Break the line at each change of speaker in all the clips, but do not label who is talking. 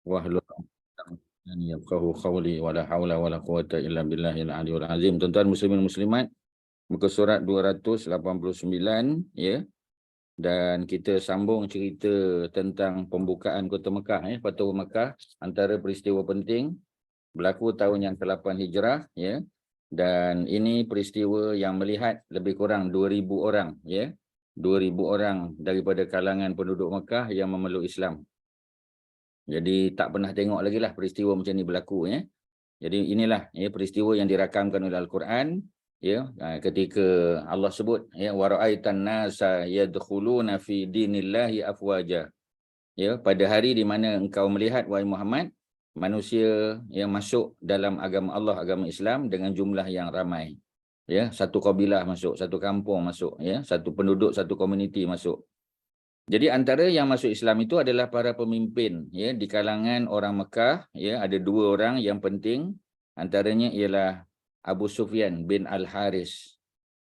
wahlul 'uqdatam yafqahu qawli wa la haula wa la quwwata illa billahil aliyyil azim. Tuan-tuan muslimin muslimat, muka surat 289 ya, dan kita sambung cerita tentang pembukaan Kota Mekah ya, Fathu Mekah, antara peristiwa penting berlaku tahun yang ke-8 Hijrah ya. Dan ini peristiwa yang melihat lebih kurang 2000 orang ya. 2000 orang daripada kalangan penduduk Mekah yang memeluk Islam. Jadi tak pernah tengok lagi lah peristiwa macam ni berlaku ya. Jadi inilah ya peristiwa yang dirakamkan oleh Al-Quran ya, ketika Allah sebut ya, wa ra'aitan nasa yadkhuluna fi dinillahi afwaja. Ya, pada hari di mana engkau melihat wahai Muhammad manusia yang masuk dalam agama Allah, agama Islam dengan jumlah yang ramai. Ya, satu kabilah masuk, satu kampung masuk ya, satu penduduk, satu komuniti masuk. Jadi antara yang masuk Islam itu adalah para pemimpin ya di kalangan orang Mekah ya, ada dua orang yang penting, antaranya ialah Abu Sufyan bin Al-Haris.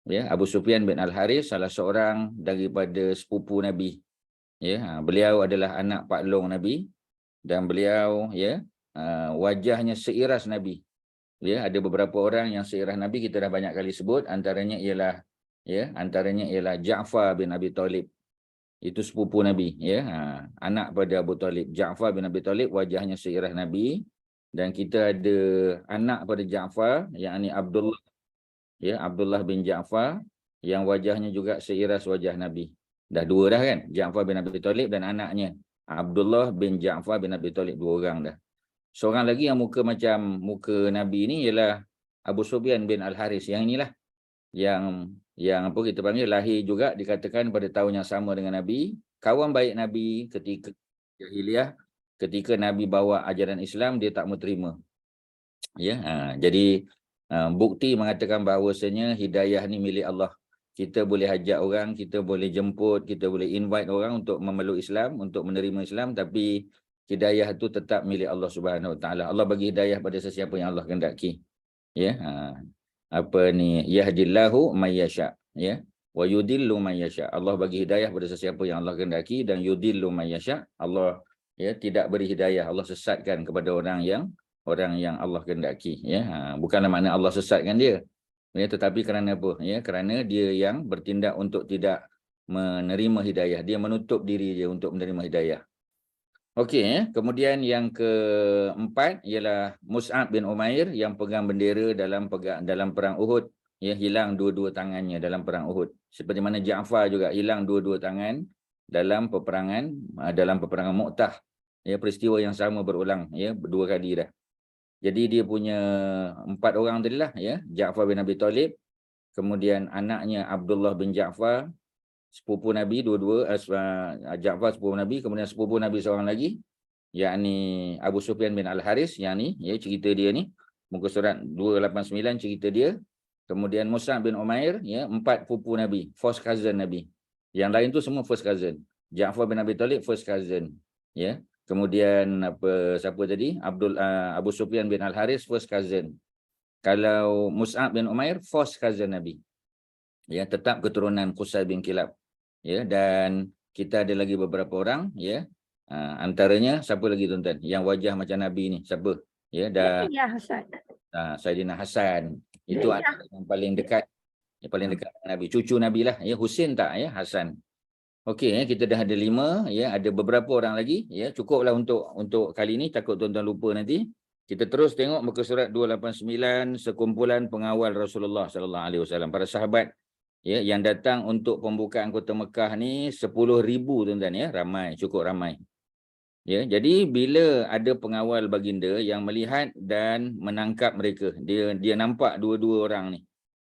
Ya, Abu Sufyan bin Al-Haris salah seorang daripada sepupu Nabi. Ya, beliau adalah anak Pak Long Nabi dan beliau ya wajahnya seiras Nabi. Ya, ada beberapa orang yang seiras Nabi, kita dah banyak kali sebut, antaranya ialah Ja'far bin Abi Talib. Itu sepupu Nabi ya, anak pada Abu Talib. Ja'far bin Abi Talib wajahnya seirah Nabi, dan kita ada anak pada Ja'far yakni Abdullah ya, Abdullah bin Ja'far yang wajahnya juga seiras wajah Nabi. Dah dua dah kan, Ja'far bin Abi Talib dan anaknya Abdullah bin Ja'far bin Abi Talib, dua orang dah. Seorang lagi yang muka macam muka Nabi ni ialah Abu Sufyan bin Al-Haris. Yang inilah yang apa kita panggil lahir juga dikatakan pada tahun yang sama dengan Nabi, kawan baik Nabi ketika jahiliah, ketika Nabi bawa ajaran Islam dia tak mau terima. Ya, jadi bukti mengatakan bahawasanya hidayah ni milik Allah. Kita boleh ajak orang, kita boleh jemput, kita boleh invite orang untuk memeluk Islam, untuk menerima Islam, tapi hidayah itu tetap milik Allah Subhanahu Wa Taala. Allah bagi hidayah pada sesiapa yang Allah kehendaki. Ya, apa ni, yahdillahu may yasha ya, wa yudillu may yasha. Allah bagi hidayah pada sesiapa yang Allah kehendaki, dan yudillu may yasha, Allah ya tidak beri hidayah, Allah sesatkan kepada orang yang Allah kehendaki ya. Bukanlah makna Allah sesatkan dia ya, tetapi kerana apa ya, kerana dia yang bertindak untuk tidak menerima hidayah, dia menutup diri dia untuk menerima hidayah. Okey ya. Kemudian yang keempat ialah Mus'ab bin Umair yang pegang bendera dalam perang Uhud ya, hilang dua-dua tangannya dalam perang Uhud. Seperti mana Ja'far juga hilang dua-dua tangan dalam peperangan Mu'tah. Ya, peristiwa yang sama berulang ya, dua kali dah. Jadi dia punya 4 orang tadilah ya, Ja'far bin Abi Talib, kemudian anaknya Abdullah bin Ja'far, sepupu Nabi dua-dua, Ja'far sepupu Nabi, kemudian sepupu Nabi seorang lagi yakni Abu Sufyan bin Al-Haris, yang ni ya, cerita dia ni muka surat 289 cerita dia. Kemudian Mus'ab bin Umair ya, 4 pupu Nabi, first cousin Nabi. Yang lain tu semua first cousin. Ja'far bin Abi Talib first cousin ya. Kemudian siapa tadi, Abu Sufyan bin Al-Haris first cousin. Kalau Mus'ab bin Umair first cousin Nabi ya, tetap keturunan Qusay bin Kilab ya. Dan kita ada lagi beberapa orang ya, antaranya siapa lagi tuan-tuan yang wajah macam Nabi ni, siapa ya, Saidina Hasan. Itu anak yang paling dekat dengan Nabi, cucu Nabi lah ya, Husin tak ya, Hasan. Okey ya, kita dah ada 5 ya, ada beberapa orang lagi ya, cukuplah untuk kali ni, takut tuan-tuan lupa nanti. Kita terus tengok muka surat 289, sekumpulan pengawal Rasulullah sallallahu alaihi wasallam, para sahabat ya yang datang untuk pembukaan Kota Mekah ni 10,000 tuan-tuan ya, ramai, cukup ramai. Ya, jadi bila ada pengawal baginda yang melihat dan menangkap mereka, dia nampak dua-dua orang ni.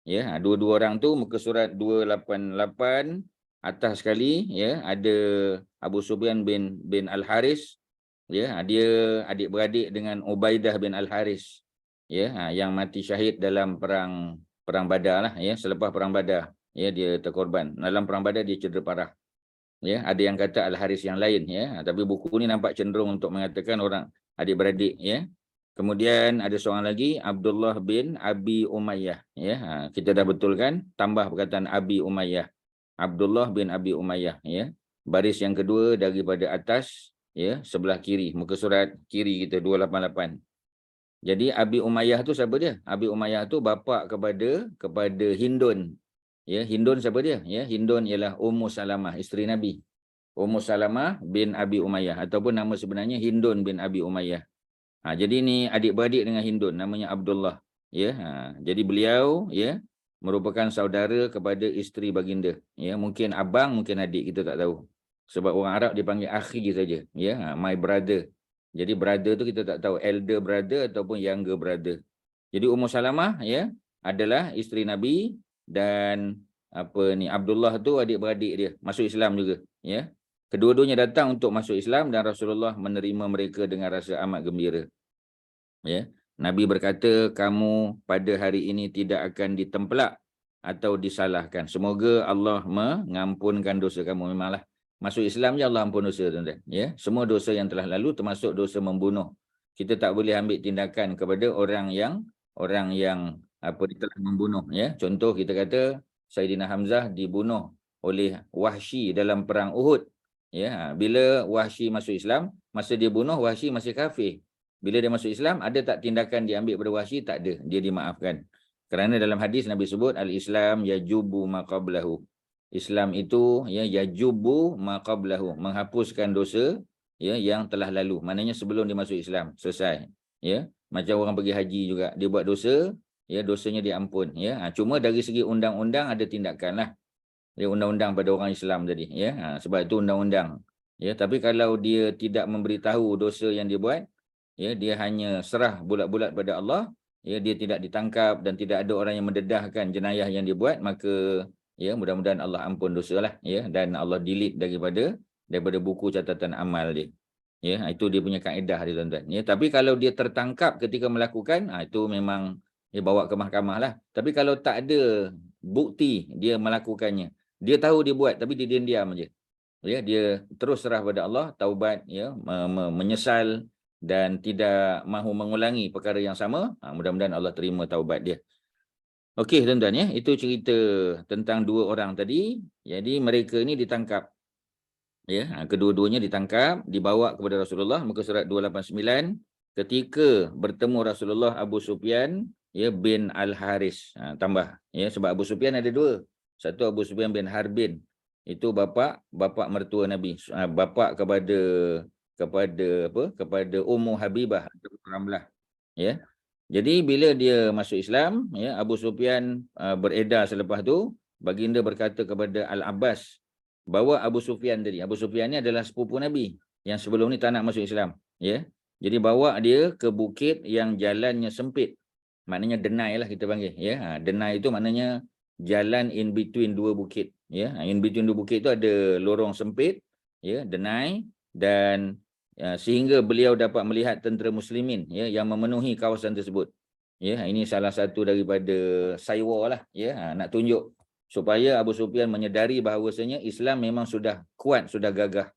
Ya, dua-dua orang tu muka surat 288 atas sekali ya, ada Abu Sufyan bin Al-Haris ya, dia adik-beradik dengan Ubaidah bin Al-Haris ya, yang mati syahid dalam perang Badar lah ya, selepas perang Badar ya, dia terkorban. Dalam perang Badar dia cedera parah. Ya, ada yang kata Al-Haris yang lain ya, tapi buku ni nampak cenderung untuk mengatakan orang adik-beradik ya. Kemudian ada seorang lagi, Abdullah bin Abi Umayyah ya. Kita dah betulkan, tambah perkataan Abi Umayyah. Abdullah bin Abi Umayyah ya. Baris yang kedua daripada atas ya, sebelah kiri, muka surat kiri kita 288. Jadi Abi Umayyah tu siapa dia? Abi Umayyah tu bapa kepada Hindun. Ya, Hindun siapa dia? Ya, Hindun ialah Ummu Salamah, isteri Nabi. Ummu Salamah bin Abi Umayyah ataupun nama sebenarnya Hindun bin Abi Umayyah. Jadi ni adik-beradik dengan Hindun, namanya Abdullah. Ya, jadi beliau ya merupakan saudara kepada isteri baginda. Ya, mungkin abang, mungkin adik, kita tak tahu. Sebab orang Arab dipanggil akhi saja. Ya, my brother. Jadi brother tu kita tak tahu elder brother ataupun younger brother. Jadi Ummu Salamah ya adalah isteri Nabi dan Abdullah tu adik-beradik dia, masuk Islam juga. Ya. Kedua-duanya datang untuk masuk Islam dan Rasulullah menerima mereka dengan rasa amat gembira. Ya. Nabi berkata, kamu pada hari ini tidak akan ditempelak atau disalahkan. Semoga Allah mengampunkan dosa kamu. Memanglah masuk Islam je Allah ampun dosa, tuan-tuan. Ya. Semua dosa yang telah lalu termasuk dosa membunuh. Kita tak boleh ambil tindakan kepada orang yang telah membunuh. Ya. Contoh kita kata Saidina Hamzah dibunuh oleh Wahsy dalam perang Uhud. Ya, bila Wahsy masuk Islam, masa dia bunuh Wahsy masih kafir. Bila dia masuk Islam, ada tak tindakan diambil pada Wahsy? Tak ada, dia dimaafkan. Kerana dalam hadis Nabi sebut al-Islam yajubu ma qablahu. Islam itu ya yajubu ma qablahu, menghapuskan dosa ya yang telah lalu. Maknanya sebelum dia masuk Islam, selesai. Ya, macam orang pergi haji juga, dia buat dosa, ya dosanya diampun, ya. Cuma dari segi undang-undang ada tindakanlah. Ya, undang-undang pada orang Islam tadi, ya. Sebab itu undang-undang. Ya, tapi kalau dia tidak memberitahu dosa yang dia buat, ya, dia hanya serah bulat-bulat pada Allah, ya, dia tidak ditangkap dan tidak ada orang yang mendedahkan jenayah yang dia buat, maka ya mudah-mudahan Allah ampun dosalah, ya, dan Allah delete daripada buku catatan amal dia. Ya, itu dia punya kaedah dia, tuan-tuan. Ya, tapi kalau dia tertangkap ketika melakukan, itu memang dia bawa ke mahkamah lah. Tapi kalau tak ada bukti dia melakukannya, dia tahu dia buat tapi dia diam-diam aja. Ya, dia terus serah pada Allah, taubat, ya, menyesal dan tidak mahu mengulangi perkara yang sama. Mudah-mudahan Allah terima taubat dia. Okey, tuan-tuan, ya, itu cerita tentang dua orang tadi. Jadi mereka ini ditangkap. Ya, kedua-duanya ditangkap, dibawa kepada Rasulullah, muka surat 289. Ketika bertemu Rasulullah, Abu Sufyan ya bin Al-Haris. Tambah, ya, sebab Abu Sufyan ada dua. Satu Abu Sufyan bin Harbin. Itu bapa mertua Nabi. Bapa kepada Ummu Habibah atau Ramlah. Ya. Jadi bila dia masuk Islam, ya, Abu Sufyan beredar selepas tu, baginda berkata kepada Al-Abbas, bawa Abu Sufyan tadi. Abu Sufyan ni adalah sepupu Nabi yang sebelum ni tak nak masuk Islam, ya. Jadi bawa dia ke bukit yang jalannya sempit. Maknanya denai lah kita panggil, ya. Denai itu maknanya jalan in between dua bukit, ya. In between dua bukit itu ada lorong sempit, ya, denai, dan sehingga beliau dapat melihat tentera muslimin, ya, yang memenuhi kawasan tersebut. Ya, ini salah satu daripada saywa lah, ya, nak tunjuk supaya Abu Sufyan menyedari bahawasanya Islam memang sudah kuat, sudah gagah.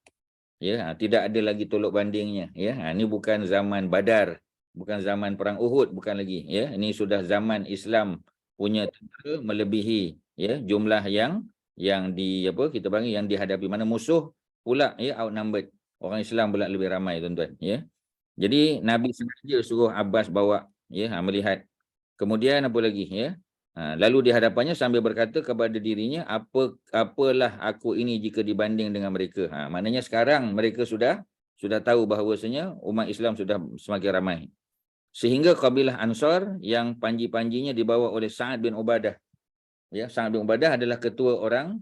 Ya, tidak ada lagi tolok bandingnya. Ya, ini bukan zaman Badar, bukan zaman perang Uhud, bukan lagi. Ya, ini sudah zaman Islam punya tentera melebihi, ya, jumlah yang kita panggil yang dihadapi. Mana musuh pula, ya, outnumbered. Orang Islam pula lebih ramai, tuan-tuan. Ya, jadi Nabi sengaja suruh Abbas bawa, ya, melihat. Kemudian apa lagi, ya? Lalu di hadapannya sambil berkata kepada dirinya, apalah aku ini jika dibanding dengan mereka. Maknanya sekarang mereka sudah tahu bahawasanya umat Islam sudah semakin ramai. Sehingga kabilah Ansar yang panji-panjinya dibawa oleh Sa'ad bin Ubadah. Ya, Sa'ad bin Ubadah adalah ketua orang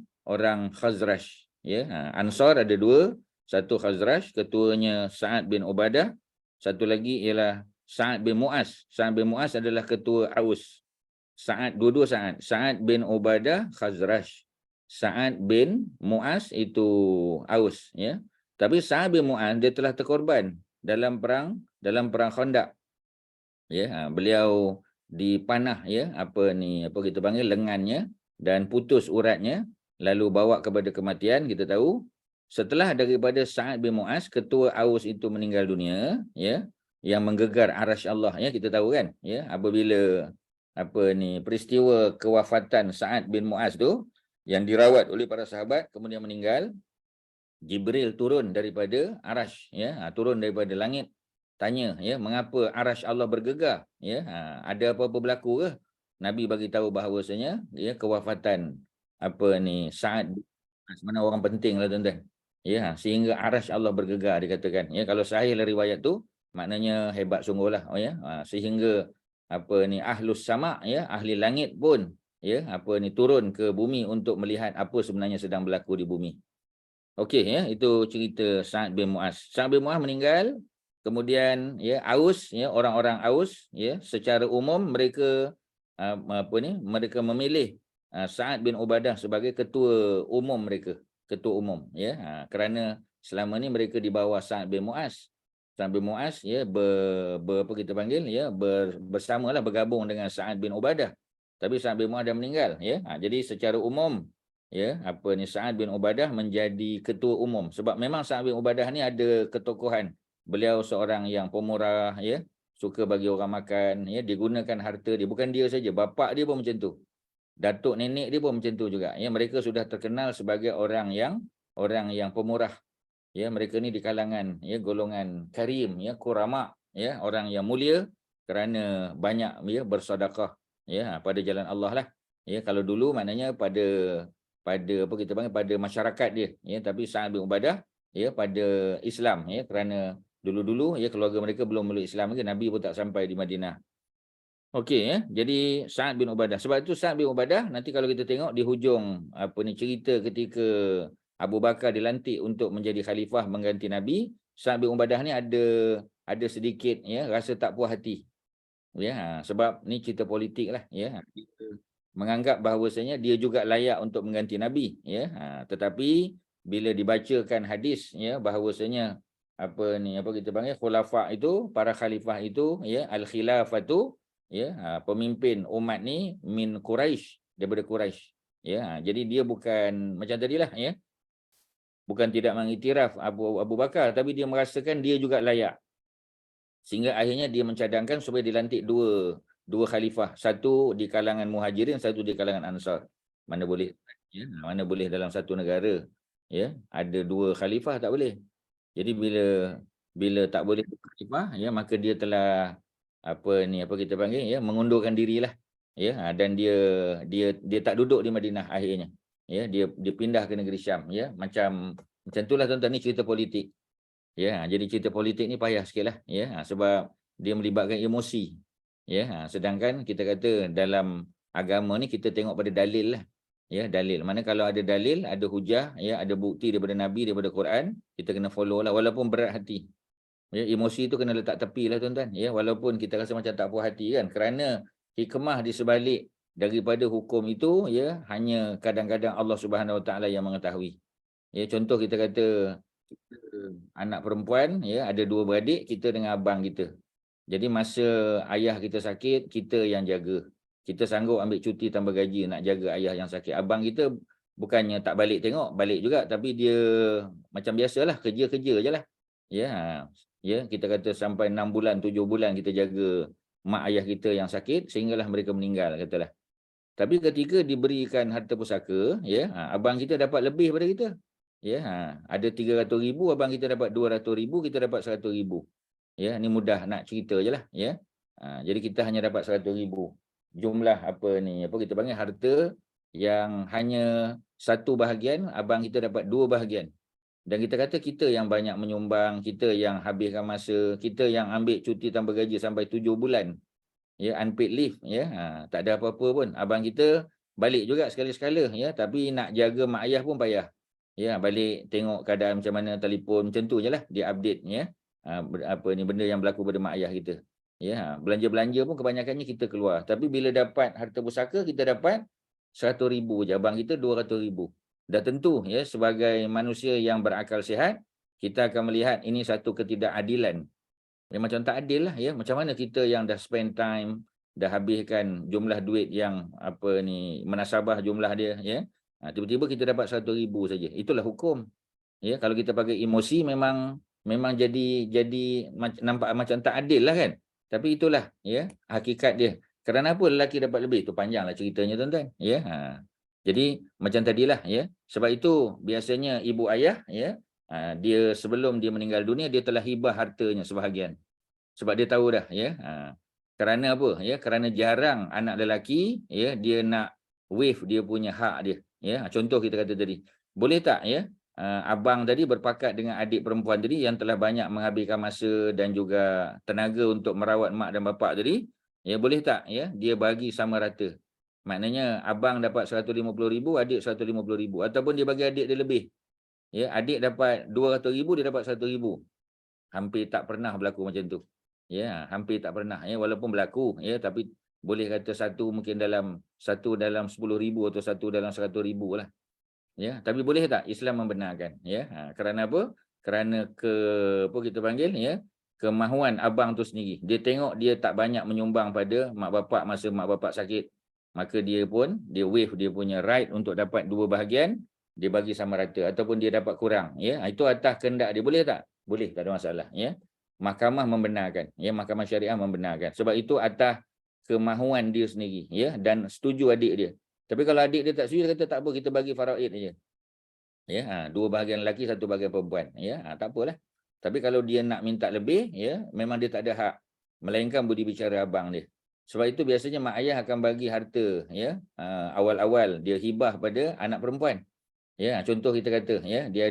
Khazraj. Ya, Ansar ada dua, satu Khazraj, ketuanya Sa'ad bin Ubadah, satu lagi ialah Sa'ad bin Mu'az. Sa'ad bin Mu'az adalah ketua Aus. Dua-dua Sa'ad. Sa'ad bin Ubadah Khazraj. Sa'ad bin Mu'az itu Aus, ya. Tapi Sa'ad bin Mu'az dia telah terkorban dalam perang Khandaq. Ya, beliau dipanah, ya, apa kita panggil lengannya dan putus uratnya lalu bawa kepada kematian. Kita tahu setelah daripada Sa'ad bin Mu'az, ketua Aus itu meninggal dunia, ya, yang menggegar arasy Allah, ya, kita tahu kan, ya, apabila peristiwa kewafatan Sa'ad bin Mu'az tu yang dirawat oleh para sahabat kemudian meninggal. Jibril turun daripada arash, ya, turun daripada langit, tanya, ya, mengapa arash Allah bergegar, ya, ada apa-apa berlaku ke? Nabi bagi tahu bahawasanya, ya, kewafatan apa ni Sa'ad mana orang penting lah tuan-tuan. Ya, sehingga arash Allah bergegar dikatakan. Ya, kalau sahih riwayat tu maknanya hebat sungguhlah, oh ya. Sehingga apa ni ahlus sama, ya, ahli langit pun, ya, apa ni turun ke bumi untuk melihat apa sebenarnya sedang berlaku di bumi. Okey, ya, itu cerita Sa'ad bin Mu'az. Sa'ad bin Mu'az meninggal, kemudian, ya, Aus, ya, orang-orang Aus, ya, secara umum mereka apa ni, mereka memilih Sa'ad bin Ubadah sebagai ketua umum mereka, ketua umum, ya, kerana selama ni mereka di bawah Sa'ad bin Mu'az. Sa'ad bin Mu'az, ya, apa kita panggil, ya, bersamalah bergabung dengan Sa'ad bin Ubadah. Tapi Sa'ad bin Mu'az dah meninggal, ya. Jadi secara umum, ya, apa ni Sa'ad bin Ubadah menjadi ketua umum, sebab memang Sa'ad bin Ubadah ni ada ketokohan. Beliau seorang yang pemurah, ya, suka bagi orang makan, ya, digunakan harta dia, bukan dia saja, bapa dia pun macam tu, datuk nenek dia pun macam tu juga, ya. Mereka sudah terkenal sebagai orang yang pemurah, ya. Mereka ni di kalangan, ya, golongan karim, ya, kurama, ya, orang yang mulia kerana banyak, ya, bersedekah, ya, pada jalan Allah lah, ya. Kalau dulu maknanya pada apa kita panggil pada masyarakat dia, ya. Tapi Sa'ad bin Ubadah, ya, pada Islam, ya, kerana dulu-dulu, ya, keluarga mereka belum meluk Islam lagi, Nabi pun tak sampai di Madinah. Okey, ya. Jadi Sa'ad bin Ubadah. Sebab itu Sa'ad bin Ubadah nanti kalau kita tengok di hujung apa ni cerita ketika Abu Bakar dilantik untuk menjadi khalifah mengganti Nabi, Sa'ad bin Ubadah ni ada sedikit, ya, rasa tak puas hati. Ya, sebab ni cerita politik lah, ya. Kita menganggap bahawasanya dia juga layak untuk mengganti Nabi, ya. Tetapi bila dibacakan hadis, ya, bahawasanya apa ni, apa kita panggil khulafa itu, para khalifah itu, ya, al-khilafatu, ya, pemimpin umat ni min Quraisy, daripada Quraisy, ya. Jadi dia bukan macam tadilah, ya, bukan tidak mengiktiraf Abu Bakar, tapi dia merasakan dia juga layak. Sehingga akhirnya dia mencadangkan supaya dilantik dua khalifah, satu di kalangan Muhajirin, satu di kalangan Ansar. Mana boleh, ya, mana boleh dalam satu negara, ya, ada dua khalifah, tak boleh. Jadi bila tak boleh khalifah, ya, maka dia telah apa kita panggil, ya, mengundurkan dirilah, ya, dan dia tak duduk di Madinah akhirnya, ya, dia pindah ke negeri Syam, ya. Macam itulah tuan-tuan, ni cerita politik. Ya, jadi cerita politik ni payah sikitlah, ya, sebab dia melibatkan emosi, ya. Sedangkan kita kata dalam agama ni kita tengok pada dalil lah, ya, dalil. Mana kalau ada dalil, ada hujah, ya, ada bukti daripada Nabi, daripada Quran, kita kena follow lah walaupun berat hati. Ya, emosi tu kena letak tepi lah tuan-tuan, ya, walaupun kita rasa macam tak puas hati kan, kerana hikmah di sebalik daripada hukum itu, ya, hanya kadang-kadang Allah Subhanahu Wa Taala yang mengetahui. Ya, contoh kita kata anak perempuan, ya, ada dua beradik, kita dengan abang kita. Jadi masa ayah kita sakit, kita yang jaga. Kita sanggup ambil cuti tambah gaji nak jaga ayah yang sakit. Abang kita bukannya tak balik tengok, balik juga, tapi dia macam biasalah, kerja-kerja je lah. Ya, ya, kita kata sampai 6 bulan, 7 bulan kita jaga mak ayah kita yang sakit sehinggalah mereka meninggal, katalah. Tapi ketika diberikan harta pusaka, ya, abang kita dapat lebih daripada kita. Ya, ada 300,000, abang kita dapat 200,000, kita dapat 100,000. Ya, ni mudah nak cerita je lah, ya. Jadi kita hanya dapat 100,000. Jumlah apa kita panggil harta yang hanya satu bahagian, abang kita dapat 2 bahagian. Dan kita kata kita yang banyak menyumbang, kita yang habiskan masa, kita yang ambil cuti tanpa gaji sampai 7 bulan. Ya, unpaid leave, ya. Tak ada apa-apa pun. Abang kita balik juga sekali-sekala, ya, tapi nak jaga mak ayah pun payah. Ya, balik tengok keadaan macam mana, telefon, macam tu je lah dia update, ya. Benda yang berlaku pada mak ayah kita. Ya, belanja-belanja pun kebanyakannya kita keluar. Tapi bila dapat harta pusaka, kita dapat 100,000 je. Abang kita 200,000. Dah tentu, ya, sebagai manusia yang berakal sihat, kita akan melihat ini satu ketidakadilan. Ya, macam tak adil lah, ya. Macam mana kita yang dah spend time, dah habiskan jumlah duit yang menasabah jumlah dia, ya. Tiba-tiba kita dapat 100,000 saja. Itulah hukum. Ya, kalau kita pakai emosi memang jadi nampak macam tak adil lah kan. Tapi itulah, ya, hakikat dia. Kerana apa lelaki dapat lebih? Itu panjanglah ceritanya tuan-tuan, ya. Jadi macam tadilah, ya. Sebab itu biasanya ibu ayah, ya, Dia sebelum dia meninggal dunia, dia telah hibah hartanya sebahagian. Sebab dia tahu dah, ya. Kerana apa? Ya, kerana jarang anak lelaki, ya, dia nak waive dia punya hak dia. Ya, contoh kita kata tadi, boleh tak, ya, abang tadi berpakat dengan adik perempuan tadi yang telah banyak menghabiskan masa dan juga tenaga untuk merawat mak dan bapak tadi, ya, boleh tak, ya, dia bagi sama rata. Maknanya abang dapat 150,000, adik 150,000, ataupun dia bagi adik dia lebih. Ya, adik dapat 200,000, dia dapat 100,000. Hampir tak pernah berlaku macam tu. Ya, hampir tak pernah, ya, walaupun berlaku, ya, tapi boleh kata satu dalam 10,000 atau satu dalam 100,000 lah. Ya, tapi boleh tak Islam membenarkan, ya? Kerana apa? Kerana apa kita panggil, ya, kemahuan abang tu sendiri. Dia tengok dia tak banyak menyumbang pada mak bapak masa mak bapak sakit. Maka dia waive dia punya right untuk dapat 2 bahagian, dia bagi sama rata ataupun dia dapat kurang, ya. Itu atas kehendak dia, boleh tak? Boleh, tak ada masalah, ya. Mahkamah membenarkan, ya, mahkamah syariah membenarkan. Sebab itu atas kemahuan dia sendiri, ya, dan setuju adik dia. Tapi kalau adik dia tak setuju, dia kata tak apa, kita bagi faraid aja. Ya, 2 bahagian lelaki, 1 bahagian perempuan. Ya, tak apalah. Tapi kalau dia nak minta lebih, ya, memang dia tak ada hak, melainkan budi bicara abang dia. Sebab itu biasanya mak ayah akan bagi harta, ya, awal-awal dia hibah pada anak perempuan. Ya, contoh kita kata, ya, dia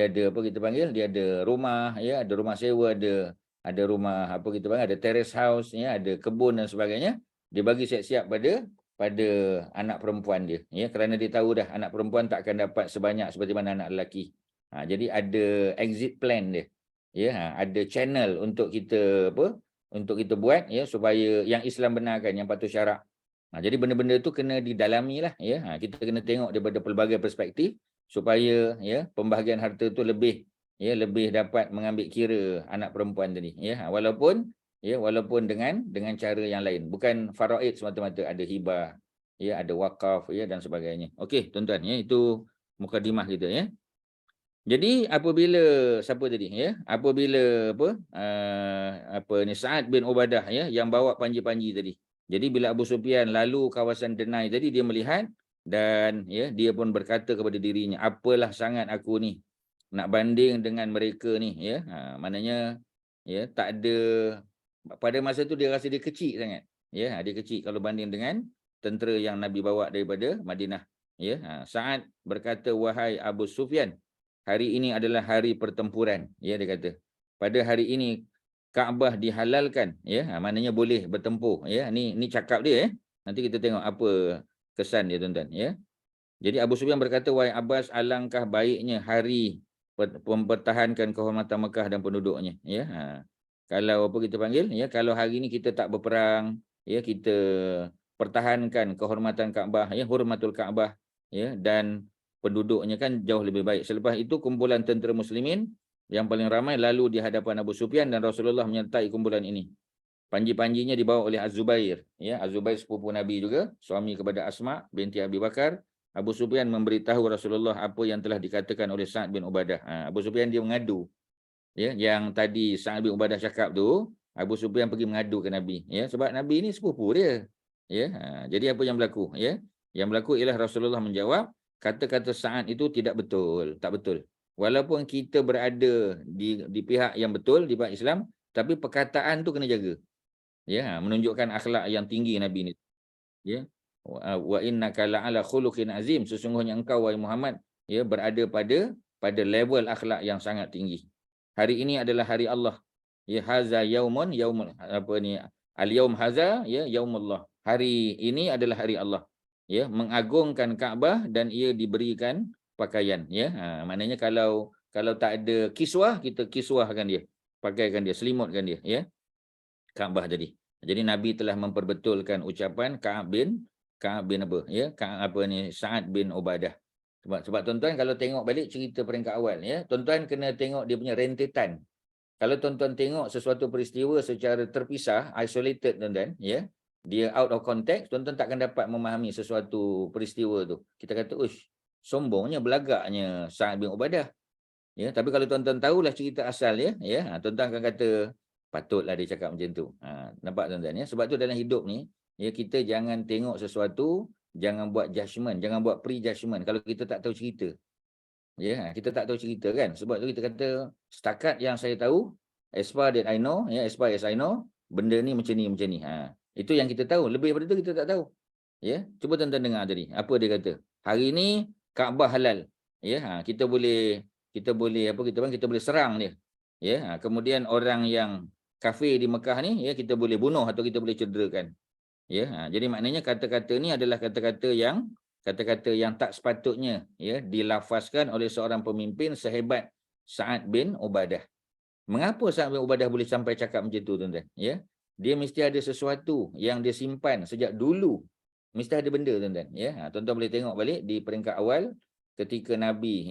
ada apa kita panggil, dia ada rumah, ya, ada rumah sewa, ada rumah apa kita panggil, ada terrace house, ya, ada kebun dan sebagainya. Dia bagi siap-siap pada anak perempuan dia, ya, kerana dia tahu dah anak perempuan tak akan dapat sebanyak seperti mana anak lelaki. Jadi ada exit plan dia. Ya, ada channel untuk kita buat, ya, supaya yang Islam benarkan, yang patut syarak. Jadi benda-benda tu kena didalami lah, ya. Kita kena tengok daripada pelbagai perspektif supaya, ya, pembahagian harta tu lebih dapat mengambil kira anak perempuan tadi, ya. Walaupun dengan cara yang lain, bukan faraid semata-mata, ada hibah, ya, ada wakaf, ya, dan sebagainya. Okey, tuan-tuan, ya, itu mukadimah kita, ya. Jadi apabila siapa tadi, ya? Apabila Sa'ad bin Ubadah, ya, yang bawa panji-panji tadi. Jadi bila Abu Sufyan lalu kawasan Denai tadi, dia melihat dan, ya, dia pun berkata kepada dirinya, apalah sangat aku ni nak banding dengan mereka ni, ya. Maknanya, ya, tak ada, pada masa tu dia rasa dia kecil sangat. Ya, dia kecil kalau banding dengan tentera yang Nabi bawa daripada Madinah. Ya, Sa'ad berkata, wahai Abu Sufyan, hari ini adalah hari pertempuran, ya, dia kata. Pada hari ini Kaabah dihalalkan, ya, maknanya boleh bertempur, ya. Ni cakap dia, ya. Nanti kita tengok apa kesan dia, tuan-tuan, ya. Jadi Abu Sufyan berkata, wahai Abbas, alangkah baiknya hari mempertahankan kehormatan Mekah dan penduduknya, ya. Kalau apa kita panggil, ya, kalau hari ini kita tak berperang, ya, kita pertahankan kehormatan Kaabah, ya, hurmatul Kaabah, ya, dan penduduknya kan jauh lebih baik. Selepas itu kumpulan tentera muslimin yang paling ramai lalu di hadapan Abu Sufyan dan Rasulullah menyertai kumpulan ini. Panji-panjinya dibawa oleh Az-Zubair, ya, Az-Zubair sepupu Nabi juga, suami kepada Asma binti Abi Bakar. Abu Sufyan memberitahu Rasulullah apa yang telah dikatakan oleh Sa'ad bin Ubadah. Abu Sufyan dia mengadu, ya, yang tadi Sa'ad bin Ubadah cakap tu, Abu Sufyan pergi mengadu ke Nabi, ya, sebab Nabi ni sepupu dia, ya. Jadi apa yang berlaku, ya? Yang berlaku ialah Rasulullah menjawab, kata-kata Sa'ad itu tidak betul, tak betul. Walaupun kita berada di pihak yang betul, di pihak Islam, tapi perkataan tu kena jaga. Ya, menunjukkan akhlak yang tinggi Nabi ni. Ya. Wa innaka la'ala khuluqin azim, sesungguhnya engkau wahai Muhammad, ya, berada pada level akhlak yang sangat tinggi. Hari ini adalah hari Allah. Ya, haza yaumul apa ni? Al-yaum haza, ya, yaumullah. Hari ini adalah hari Allah. Ya, mengagungkan Kaabah dan ia diberikan pakaian, ya. Maknanya kalau tak ada kiswah, kita kiswahkan dia. Pakaikan dia, selimutkan dia, ya. Kaabah tadi. Jadi Nabi telah memperbetulkan ucapan Ka'ab bin apa, ya, Sa'ad bin Ubadah. Sebab tuan-tuan kalau tengok balik cerita peringkat awal, ya, tuan-tuan kena tengok dia punya rentetan. Kalau tuan-tuan tengok sesuatu peristiwa secara terpisah, isolated, tuan-tuan, ya, dia out of context, tuan-tuan takkan dapat memahami sesuatu peristiwa tu. Kita kata, uish, sombongnya, belagaknya Sa'ad bin Ubadah. Ya, tapi kalau tuan-tuan tahulah cerita asal, ya, tuan-tuan akan kata patutlah dia cakap macam tu. Nampak tuan-tuan, ya? Sebab tu dalam hidup ni, ya, kita jangan tengok sesuatu, jangan buat judgement, jangan buat pre-judgement kalau kita tak tahu cerita. Ya, kita tak tahu cerita kan. Sebab tu kita kata setakat yang saya tahu, as far that I know, ya, as far as I know, benda ni macam ni macam ni. Itu yang kita tahu. Lebih daripada tu kita tak tahu. Ya, cuba tuan-tuan dengar tadi. Apa dia kata? Hari ni Kaabah halal. Ya, kita boleh apa kita boleh serang dia. Ya, kemudian orang yang kafir di Mekah ni, ya, kita boleh bunuh atau kita boleh cederakan. Ya, jadi maknanya kata-kata ni adalah kata-kata yang tak sepatutnya, ya, dilafazkan oleh seorang pemimpin sehebat Sa'ad bin Ubadah. Mengapa Sa'ad bin Ubadah boleh sampai cakap macam tu, tuan-tuan? Ya, dia mesti ada sesuatu yang dia simpan sejak dulu. Mesti ada benda, tuan-tuan. Ya, tuan-tuan boleh tengok balik di peringkat awal ketika Nabi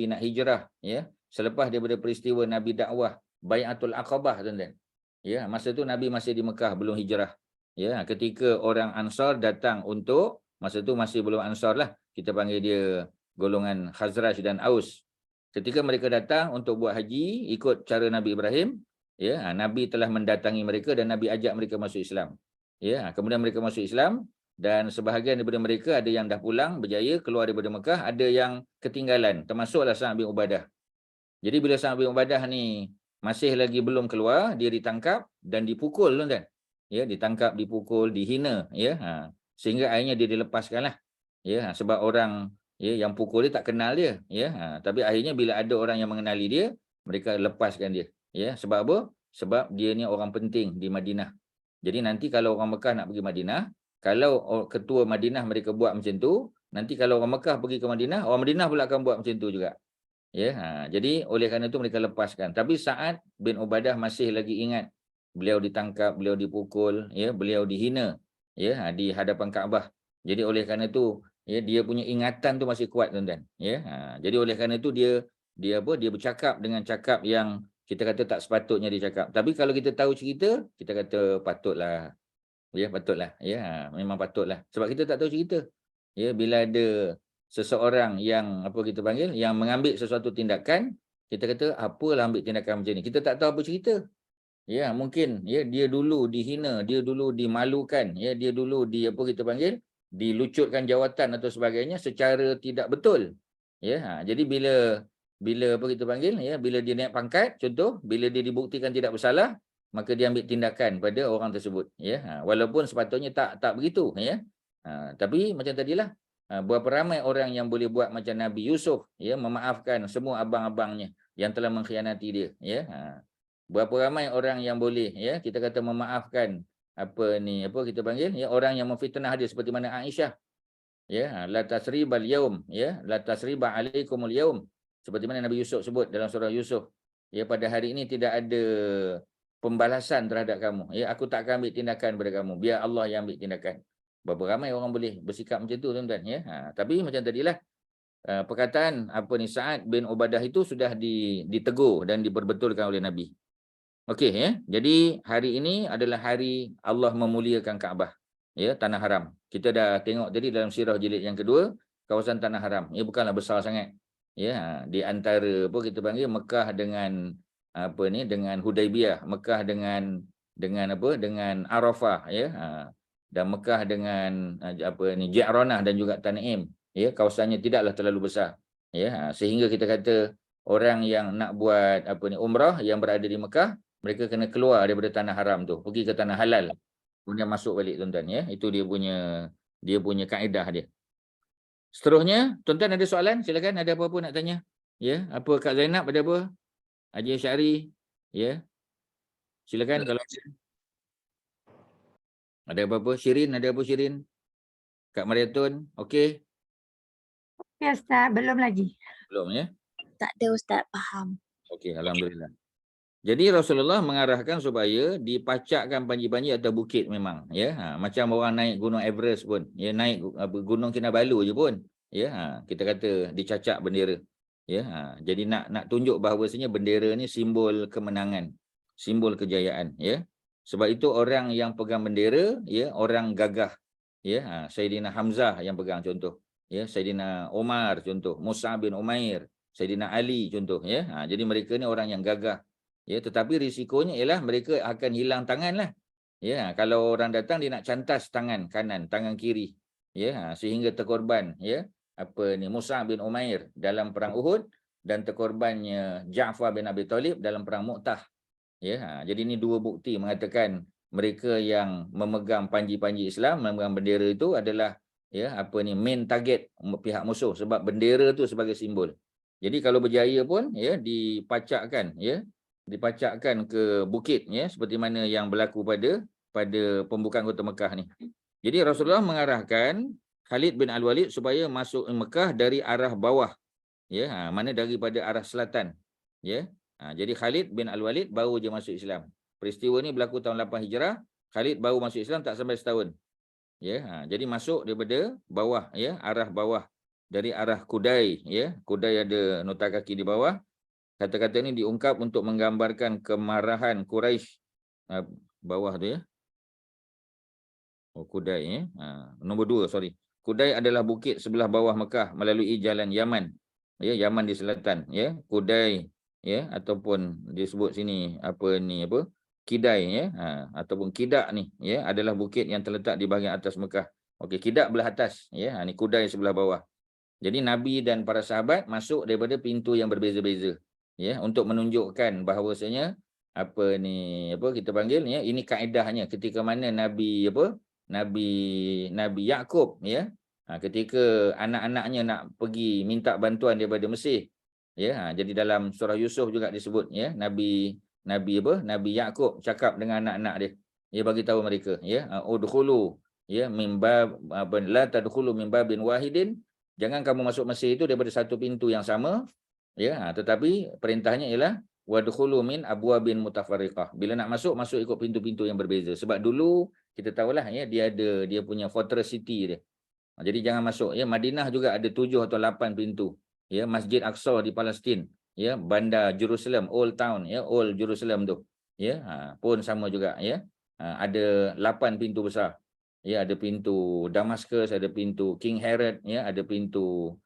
nak hijrah, ya, selepas daripada peristiwa Nabi dakwah Bai'atul Aqabah, tuan-tuan. Ya, masa tu Nabi masih di Mekah, belum hijrah. Ya, ketika orang Ansar datang untuk, masa tu masih belum Ansar lah, kita panggil dia golongan Khazraj dan Aus. Ketika mereka datang untuk buat haji ikut cara Nabi Ibrahim, ya, Nabi telah mendatangi mereka dan Nabi ajak mereka masuk Islam. Ya, kemudian mereka masuk Islam dan sebahagian daripada mereka ada yang dah pulang berjaya keluar daripada Mekah, ada yang ketinggalan, termasuklah Sa'ad bin Ubadah. Jadi bila Sa'ad bin Ubadah ni masih lagi belum keluar, dia ditangkap dan dipukul, tuan-tuan. Ya, ditangkap, dipukul, dihina, ya. Sehingga akhirnya dia dilepaskanlah. Ya, sebab orang, ya, yang pukul dia tak kenal dia, ya. Tapi akhirnya bila ada orang yang mengenali dia, mereka lepaskan dia. Ya, sebab apa? Sebab dia ni orang penting di Madinah. Jadi nanti kalau orang Mekah nak pergi Madinah, kalau ketua Madinah mereka buat macam tu, nanti kalau orang Mekah pergi ke Madinah, orang Madinah pula akan buat macam tu juga. Ya, jadi oleh kerana itu mereka lepaskan. Tapi Sa'ad bin Ubadah masih lagi ingat beliau ditangkap, beliau dipukul, ya, beliau dihina, ya, di hadapan Kaabah. Jadi oleh kerana itu, ya, dia punya ingatan tu masih kuat, tuan-tuan. Ya, jadi oleh kerana itu dia bercakap dengan cakap yang kita kata tak sepatutnya dia cakap. Tapi kalau kita tahu cerita, kita kata patutlah. Ya, patutlah. Ya, memang patutlah. Sebab kita tak tahu cerita. Ya, bila ada seseorang yang apa kita panggil, yang mengambil sesuatu tindakan, kita kata apalah ambil tindakan macam ni. Kita tak tahu apa cerita. Ya, mungkin, ya, dia dulu dihina, dia dulu dimalukan, ya, dia dulu apa kita panggil, dilucutkan jawatan atau sebagainya secara tidak betul. Ya, jadi bila apa kita panggil, ya, bila dia naik pangkat, contoh, bila dia dibuktikan tidak bersalah, maka dia ambil tindakan pada orang tersebut, ya. Walaupun sepatutnya tak begitu, ya. Tapi macam tadilah, berapa ramai orang yang boleh buat macam Nabi Yusuf, ya, memaafkan semua abang-abangnya yang telah mengkhianati dia, ya. Berapa ramai orang yang boleh, ya, kita kata memaafkan apa kita panggil, ya, orang yang memfitnah dia seperti mana Aisyah, ya, la tasribal yaum, ya, la tasriba alaikumul yaum, seperti mana Nabi Yusuf sebut dalam surah Yusuf, ya, pada hari ini tidak ada pembalasan terhadap kamu, ya, aku tak akan ambil tindakan pada kamu, biar Allah yang ambil tindakan. Berapa ramai orang boleh bersikap macam tu, tuan-tuan, ya. Tapi macam tadilah, perkataan Sa'ad bin Ubadah itu sudah ditegur dan diperbetulkan oleh Nabi. Okey, ya. Jadi hari ini adalah hari Allah memuliakan Kaabah, ya, tanah haram. Kita dah tengok tadi dalam sirah jilid yang kedua, kawasan tanah haram. Ya, bukanlah besar sangat. Ya, di antara apa kita panggil Mekah dengan dengan Hudaibiyah, Mekah dengan Arafah, ya. Dan Mekah dengan Ji'ranah dan juga Tan'im. Ya, kawasannya tidaklah terlalu besar. Ya, sehingga kita kata orang yang nak buat umrah yang berada di Mekah, mereka kena keluar daripada tanah haram tu, pergi ke tanah halal, kemudian masuk balik, tuan-tuan, ya. Itu dia punya kaedah dia. Seterusnya, tuan-tuan ada soalan? Silakan, ada apa-apa nak tanya? Ya, apa Kak Zainab ada apa? Haji Syari, ya. Silakan kalau ada apa-apa. Syirin, ada apa Syirin? Kak Mariatun, okey?
Ya Ustaz, belum lagi.
Belum, ya?
Tak ada Ustaz, faham.
Okey, alhamdulillah. Jadi Rasulullah mengarahkan supaya dipacakkan panji-panji atau bukit memang, ya. Macam orang naik Gunung Everest pun, ya, naik Gunung Kinabalu je pun, ya. Kita kata dicacak bendera, ya. Jadi nak tunjuk bahawasanya bendera ni simbol kemenangan, simbol kejayaan, ya. Sebab itu orang yang pegang bendera, ya, orang gagah, ya. Sayyidina Hamzah yang pegang contoh, ya. Sayyidina Omar contoh, Musa bin Umair, Sayyidina Ali contoh, ya. Jadi mereka ni orang yang gagah. Ya, tetapi risikonya ialah mereka akan hilang tangan lah. Ya, kalau orang datang dia nak cantas tangan kanan, tangan kiri. Ya, sehingga terkorban, ya. Mus'ab bin Umair dalam perang Uhud dan terkorbannya Ja'far bin Abi Talib dalam perang Mu'tah. Ya, jadi ini dua bukti mengatakan mereka yang memegang panji-panji Islam, memegang bendera itu adalah main target pihak musuh sebab bendera tu sebagai simbol. Jadi kalau berjaya pun dipacakkan ke bukit seperti mana yang berlaku pada pembukaan kota Mekah ni. Jadi Rasulullah mengarahkan Khalid bin Al-Walid supaya masuk Mekah dari arah bawah. Mana daripada arah selatan. Jadi Khalid bin Al-Walid baru je masuk Islam. Peristiwa ni berlaku tahun 8 Hijrah. Khalid baru masuk Islam tak sampai setahun. Jadi masuk daripada bawah, arah bawah. Dari arah Kudai. Kudai ada nota kaki di bawah. Kata-kata ini diungkap untuk menggambarkan kemarahan Quraisy. Bawah tu Kudai. Nombor 2, sorry. Kudai adalah bukit sebelah bawah Mekah melalui jalan Yaman. Yaman di selatan. Kudai. Ataupun disebut sini Kidai ataupun Kidak ni adalah bukit yang terletak di bahagian atas Mekah. Okey, Kidak belah atas ni Kudai sebelah bawah. Jadi Nabi dan para sahabat masuk daripada pintu yang berbeza-beza untuk menunjukkan bahawasanya kita panggil ini kaedahnya ketika mana Nabi Yaqub ketika anak-anaknya nak pergi minta bantuan daripada Mesir. Jadi dalam surah Yusuf juga disebut Nabi Yaqub cakap dengan anak-anak dia. Dia bagi tahu mereka udkhulu min bab la tadkhulu min babin wahidin, jangan kamu masuk Mesir itu daripada satu pintu yang sama tetapi perintahnya ialah wadkhulu min abwabin mutafarriqah. Bila nak masuk ikut pintu-pintu yang berbeza. Sebab dulu kita tahulah dia punya fortress city dia. Jadi jangan masuk Madinah juga ada 7 atau 8 pintu. Masjid Aqsa di Palestin, bandar Jerusalem, Old Town, Old Jerusalem tu. Pun sama juga ada 8 pintu besar. Ada pintu Damascus, ada pintu King Herod, ada pintu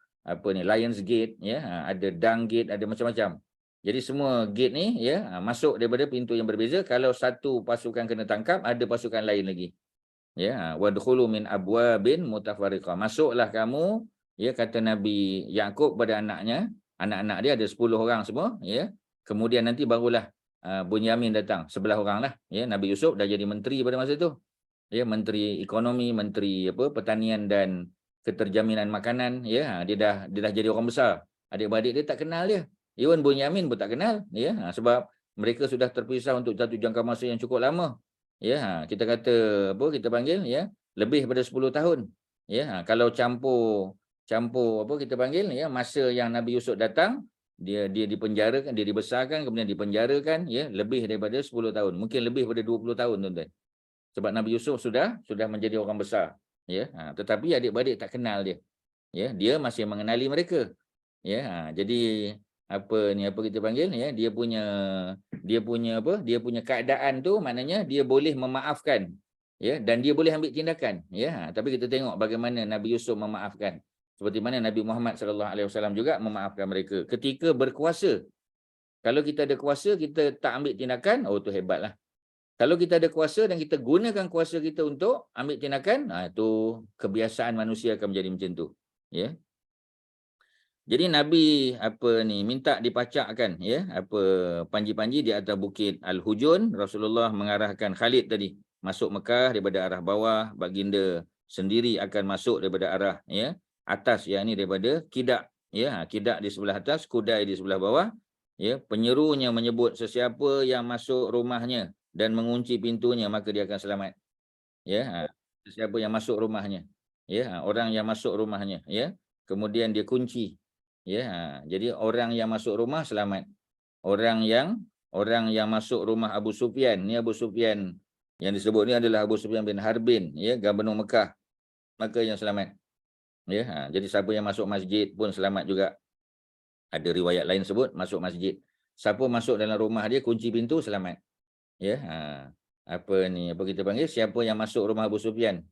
Lions Gate, ada Dung Gate, ada macam-macam. Jadi semua gate ni masuk daripada pintu yang berbeza. Kalau satu pasukan kena tangkap, ada pasukan lain lagi. Wadkhulu min abwabin mutafarriqah. Masuklah kamu, kata Nabi Yaqub pada anak-anak dia ada 10 orang semua, kemudian nanti barulah Bunyamin datang, 11 orang lah. Nabi Yusuf dah jadi menteri pada masa tu. Menteri ekonomi, menteri pertanian dan keterjaminan makanan, dia dah jadi orang besar. Adik-beradik dia tak kenal dia. Even Bunyamin pun tak kenal, sebab mereka sudah terpisah untuk satu jangka masa yang cukup lama. Kita kata kita panggil lebih daripada 10 tahun. Kalau campur kita panggil masa yang Nabi Yusuf datang, dia dipenjarakan, dia dibesarkan, kemudian dipenjarakan lebih daripada 10 tahun, mungkin lebih daripada 20 tahun tuan-tuan. Sebab Nabi Yusuf sudah menjadi orang besar. Tetapi adik-beradik tak kenal dia. Dia masih mengenali mereka. Jadi kita panggil dia punya keadaan tu maknanya dia boleh memaafkan dan dia boleh ambil tindakan. Tapi kita tengok bagaimana Nabi Yusuf memaafkan. Seperti mana Nabi Muhammad SAW juga memaafkan mereka ketika berkuasa. Kalau kita ada kuasa, kita tak ambil tindakan, tu hebatlah. Kalau kita ada kuasa dan kita gunakan kuasa kita untuk ambil tindakan, itu kebiasaan manusia akan menjadi macam tu. Jadi Nabi minta dipacakkan panji-panji di atas bukit Al-Hujun. Rasulullah mengarahkan Khalid tadi masuk Mekah daripada arah bawah, baginda sendiri akan masuk daripada arah atas, yakni daripada Kidak. Kidak di sebelah atas, Kudai di sebelah bawah. Penyerunya menyebut sesiapa yang masuk rumahnya dan mengunci pintunya maka dia akan selamat. Sesiapa yang masuk rumahnya. Orang yang masuk rumahnya, kemudian dia kunci. Jadi orang yang masuk rumah selamat. Orang yang masuk rumah Abu Sufyan, ni Abu Sufyan yang disebut ni adalah Abu Sufyan bin Harbin, Gubernur Mekah, maka yang selamat. Jadi siapa yang masuk masjid pun selamat juga. Ada riwayat lain sebut masuk masjid. Siapa masuk dalam rumah dia kunci pintu selamat. Kita panggil siapa yang masuk rumah Abu Sufyan,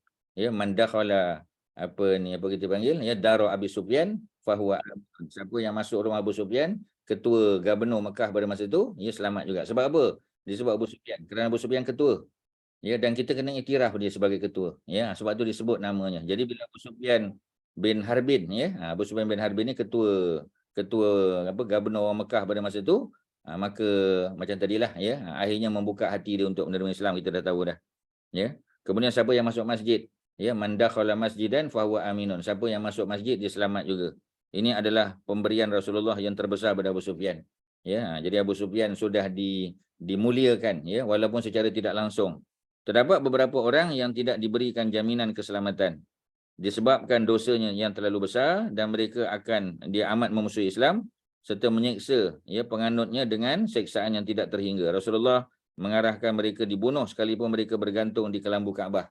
man dakhala kita panggil daru Abi Sufyan fahuwa. Siapa yang masuk rumah Abu Sufyan, ketua Gubernur Mekah pada masa itu, selamat juga. Sebab apa? Disebut Abu Sufyan kerana Abu Sufyan ketua. Dan kita kena iktiraf dia sebagai ketua. Sebab tu disebut namanya. Jadi bila Abu Sufyan bin Harbin, ya. Abu Sufyan bin Harbin ni ketua gubernur orang Mekah pada masa itu. Maka macam tadilah, ya, akhirnya membuka hati dia untuk menerima Islam, kita dah tahu dah. Ya. Kemudian siapa yang masuk masjid? Ya, man dakhala masjidan fahuwa aminun. Siapa yang masuk masjid dia selamat juga. Ini adalah pemberian Rasulullah yang terbesar pada Abu Sufyan. Ya, jadi Abu Sufyan sudah dimuliakan, ya, walaupun secara tidak langsung. Terdapat beberapa orang yang tidak diberikan jaminan keselamatan disebabkan dosanya yang terlalu besar dan mereka dia amat memusuhi Islam serta menyiksa, ya, penganutnya dengan siksaan yang tidak terhingga. Rasulullah mengarahkan mereka dibunuh sekalipun mereka bergantung di kelambu Kaabah.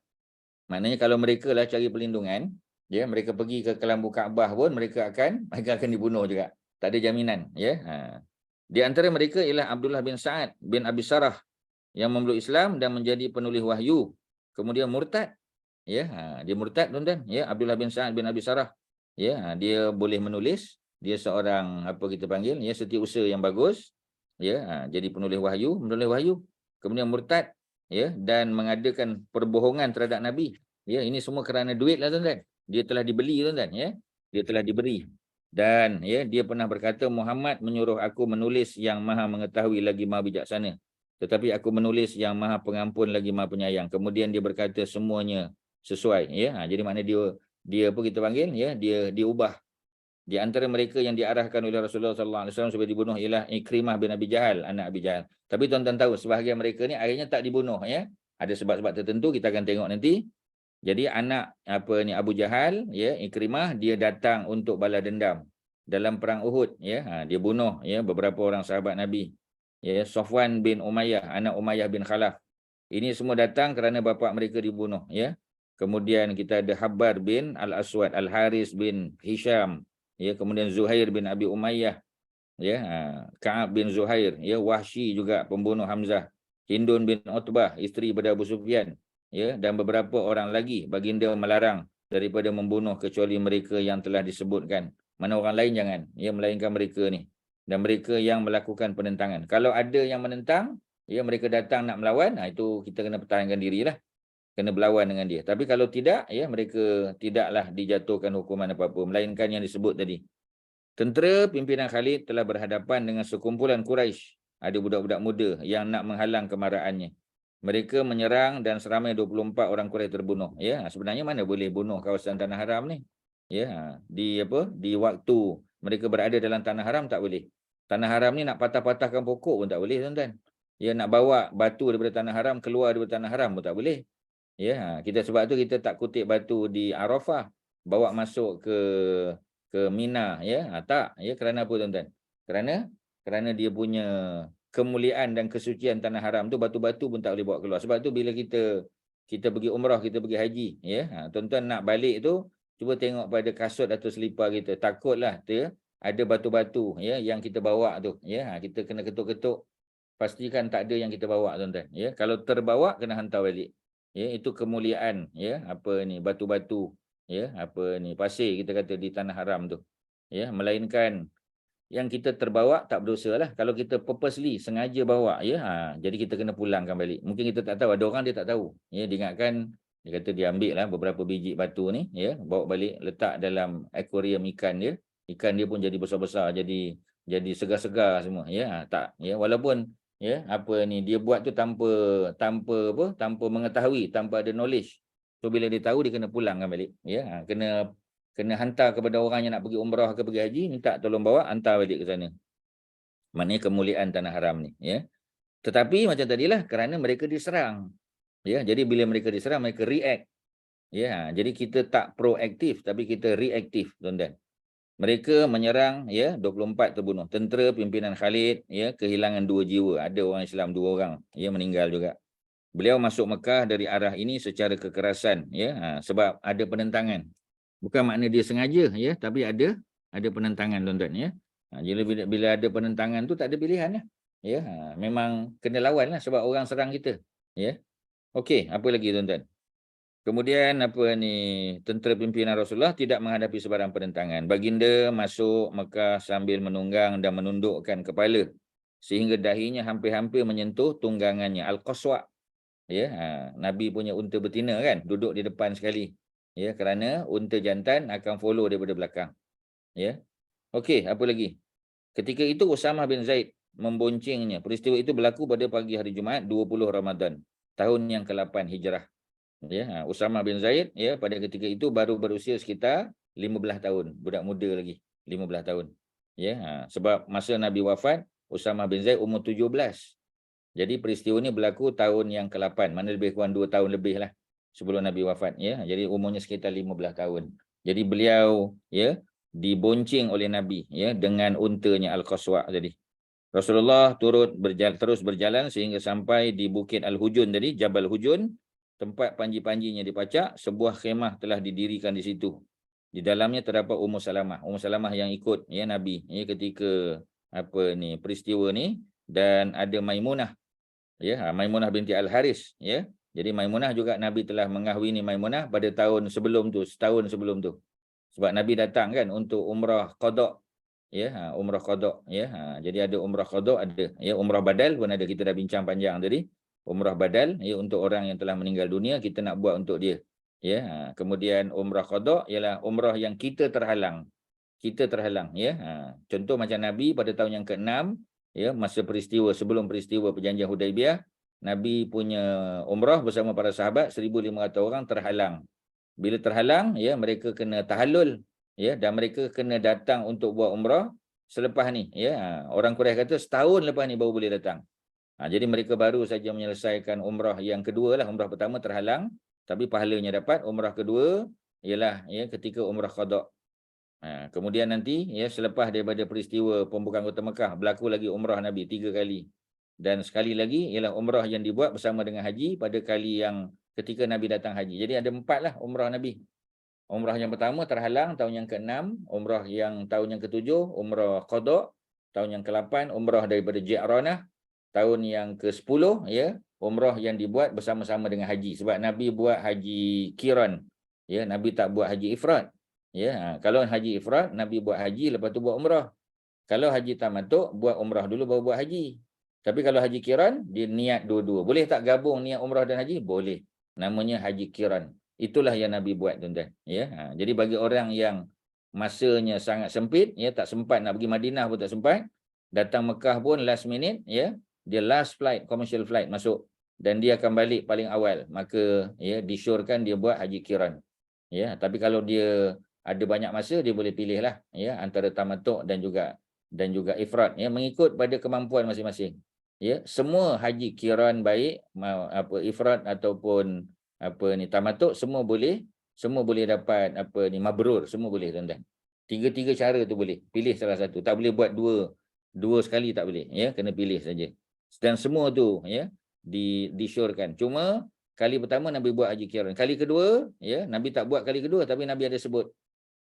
Maknanya kalau mereka lah cari perlindungan, ya, mereka pergi ke kelambu Kaabah pun mereka akan dibunuh juga. Tak ada jaminan, ya. Di antara mereka ialah Abdullah bin Sa'ad bin Abi Sarah yang memeluk Islam dan menjadi penulis wahyu. Kemudian murtad. Ya, dia murtad, tuan-tuan. Ya, Abdullah bin Sa'ad bin Abi Sarah. Ya, dia boleh menulis. Dia seorang apa kita panggil, ya, setiausaha yang bagus. Ya, jadi menulis wahyu. Kemudian murtad, ya, dan mengadakan perbohongan terhadap Nabi. Ya, ini semua kerana duit lah, tuan-tuan. Dia telah dibeli, tuan-tuan, ya. Dia telah diberi. Dan, ya, dia pernah berkata, Muhammad menyuruh aku menulis yang maha mengetahui lagi maha bijaksana. Tetapi aku menulis yang maha pengampun lagi maha penyayang. Kemudian dia berkata semuanya sesuai, ya. Jadi maknanya dia apa kita panggil, ya, dia ubah. Di antara mereka yang diarahkan oleh Rasulullah SAW supaya dibunuh ialah Ikrimah bin Abi Jahal, anak Abi Jahal. Tapi tuan-tuan tahu sebahagian mereka ni akhirnya tak dibunuh, ya. Ada sebab-sebab tertentu kita akan tengok nanti. Jadi anak Abu Jahal, ya, Ikrimah, dia datang untuk balas dendam dalam perang Uhud, ya. Dia bunuh, ya, beberapa orang sahabat Nabi. Ya, Safwan bin Umayyah, anak Umayyah bin Khalaf. Ini semua datang kerana bapa mereka dibunuh, ya. Kemudian kita ada Habbar bin Al-Aswad, Al-Haris bin Hisham, ya, kemudian Zuhair bin Abi Umayyah, ya, Ka'ab bin Zuhair, ya, Wahsy juga pembunuh Hamzah, Hindun bin Utbah, isteri pada Abu Sufyan, ya, dan beberapa orang lagi. Baginda melarang daripada membunuh kecuali mereka yang telah disebutkan. Mana orang lain jangan, ya, melainkan mereka ni. Dan mereka yang melakukan penentangan. Kalau ada yang menentang, ya, mereka datang nak melawan, itu kita kena pertahankan dirilah. Kena berlawan dengan dia. Tapi kalau tidak, ya, mereka tidaklah dijatuhkan hukuman apa-apa, melainkan yang disebut tadi. Tentera pimpinan Khalid telah berhadapan dengan sekumpulan Quraisy. Ada budak-budak muda yang nak menghalang kemaraannya. Mereka menyerang dan seramai 24 orang Quraisy terbunuh. Ya, sebenarnya mana boleh bunuh kawasan tanah haram ni? Ya, di waktu mereka berada dalam tanah haram tak boleh. Tanah haram ni nak patah-patahkan pokok pun tak boleh, tuan-tuan. Ya, nak bawa batu daripada tanah haram keluar daripada tanah haram pun tak boleh. Ya, sebab tu kita tak kutip batu di Arafah, bawa masuk ke Mina, ya. Tak, ya, kerana apa, tuan-tuan? Kerana dia punya kemuliaan dan kesucian tanah haram tu, batu-batu pun tak boleh bawa keluar. Sebab tu bila kita pergi umrah, kita pergi haji, ya. Tuan-tuan nak balik tu, cuba tengok pada kasut atau selipar kita. Takutlah ada batu-batu, ya, yang kita bawa tu, ya. Kita kena ketuk-ketuk, pastikan tak ada yang kita bawa, tuan-tuan, ya. Kalau terbawa kena hantar balik. Ya, itu kemuliaan, ya, batu-batu, ya, pasir kita kata di tanah haram tu. Ya, melainkan yang kita terbawa tak berdosa lah. Kalau kita purposely sengaja bawa, ya, jadi kita kena pulangkan balik. Mungkin kita tak tahu, ada orang dia tak tahu. Ya, dia ingatkan, dia kata dia ambil lah beberapa biji batu ni, ya, bawa balik, letak dalam akuarium ikan dia. Ikan dia pun jadi besar-besar, jadi segar-segar semua, ya. Tak, ya, walaupun, ya, dia buat tu tanpa mengetahui, tanpa ada knowledge. So bila dia tahu, dia kena pulangkan balik, ya. Kena hantar kepada orang yang nak pergi umrah ke pergi haji, minta tolong bawa, hantar balik ke sana. Maknanya kemuliaan tanah haram ni, ya. Tetapi macam tadilah, kerana mereka diserang, ya. Jadi bila mereka diserang, mereka react, ya. Jadi kita tak proaktif, tapi kita reaktif, tuan-tuan. Mereka menyerang, ya, 24 terbunuh. Tentera pimpinan Khalid, ya, kehilangan 2 jiwa. Ada orang Islam 2 orang, ya, meninggal juga. Beliau masuk Mekah dari arah ini secara kekerasan, ya, sebab ada penentangan. Bukan makna dia sengaja, ya, tapi ada penentangan, tuan-tuan, ya. Jadi bila ada penentangan tu tak ada pilihan, ya. Memang kena lawan lah sebab orang serang kita, ya. Okey, apa lagi, tuan-tuan? Kemudian tentera pimpinan Rasulullah tidak menghadapi sebarang penentangan. Baginda masuk Mekah sambil menunggang dan menundukkan kepala sehingga dahinya hampir-hampir menyentuh tunggangannya, Al-Qaswa. Ya, Nabi punya unta betina kan, duduk di depan sekali. Ya, kerana unta jantan akan follow daripada belakang. Ya. Okey, apa lagi? Ketika itu Usamah bin Zaid memboncengnya. Peristiwa itu berlaku pada pagi hari Jumaat 20 Ramadan, tahun yang ke-8 Hijrah. Ya, Usamah bin Zaid ya pada ketika itu baru berusia sekitar 15 tahun, budak muda lagi, 15 tahun. Ya, sebab masa Nabi wafat, Usamah bin Zaid umur 17. Jadi peristiwa ini berlaku tahun yang ke-8, mana lebih kurang 2 tahun lebih lah sebelum Nabi wafat ya. Jadi umurnya sekitar 15 tahun. Jadi beliau ya dibonceng oleh Nabi ya dengan untanya Al-Qaswa' tadi. Rasulullah terus berjalan sehingga sampai di Bukit Al-Hujun tadi, Jabal Hujun, tempat panji-panjinya dipacak, sebuah khemah telah didirikan di situ. Di dalamnya terdapat Ummu Salamah. Ummu Salamah yang ikut ya Nabi ya ketika peristiwa ni, dan ada Maimunah ya, Maimunah binti Al-Haris ya. Jadi Maimunah juga Nabi telah mengahwini Maimunah pada tahun sebelum tu, setahun sebelum tu. Sebab Nabi datang kan untuk umrah qada ya, umrah qada ya. Jadi ada umrah qada, ada ya, umrah badal pun ada, kita dah bincang panjang tadi. Umrah badal ya untuk orang yang telah meninggal dunia, kita nak buat untuk dia. Ya, kemudian umrah qada ialah umrah yang kita terhalang. Kita terhalang ya. Contoh macam Nabi pada tahun yang ke-6 ya, masa peristiwa sebelum peristiwa perjanjian Hudaibiyah, Nabi punya umrah bersama para sahabat 1,500 orang terhalang. Bila terhalang ya, mereka kena tahallul ya, dan mereka kena datang untuk buat umrah selepas ni ya. Orang Quraisy kata setahun lepas ni baru boleh datang. Jadi mereka baru saja menyelesaikan umrah yang kedua lah. Umrah pertama terhalang tapi pahalanya dapat. Umrah kedua ialah ya ketika umrah qada. Kemudian nanti ya selepas daripada peristiwa pembukaan kota Mekah, berlaku lagi umrah Nabi 3 kali. Dan sekali lagi ialah umrah yang dibuat bersama dengan haji pada kali yang ketika Nabi datang haji. Jadi ada 4 lah umrah Nabi. Umrah yang pertama terhalang tahun yang ke-6, umrah yang tahun yang ke-7 umrah qada, tahun yang ke-8 umrah daripada Ji'ranah, tahun yang ke-10 ya umrah yang dibuat bersama-sama dengan haji. Sebab Nabi buat haji qiran. Ya, Nabi tak buat haji ifrad. Ya, kalau haji ifrad Nabi buat haji lepas tu buat umrah. Kalau haji tamattu buat umrah dulu baru buat haji. Tapi kalau haji qiran dia niat dua-dua. Boleh tak gabung niat umrah dan haji? Boleh. Namanya haji qiran. Itulah yang Nabi buat tuan-tuan. Ya, jadi bagi orang yang masanya sangat sempit, ya tak sempat nak pergi Madinah pun tak sempat, datang Mekah pun last minute, ya, dia last flight, commercial flight masuk dan dia akan balik paling awal, maka ya disyorkan dia buat haji qiran. Ya, tapi kalau dia ada banyak masa dia boleh pilih lah ya antara tamattu' dan juga ifrad ya, mengikut pada kemampuan masing-masing. Ya, semua haji qiran baik ifrad ataupun tamattu' semua boleh dapat mabrur, semua boleh tuan-tuan. Tiga-tiga cara tu boleh. Pilih salah satu. Tak boleh buat dua sekali, tak boleh ya, kena pilih saja. Dan semua tu ya disyorkan. Cuma kali pertama Nabi buat haji qiran. Kali kedua ya Nabi tak buat kali kedua, tapi Nabi ada sebut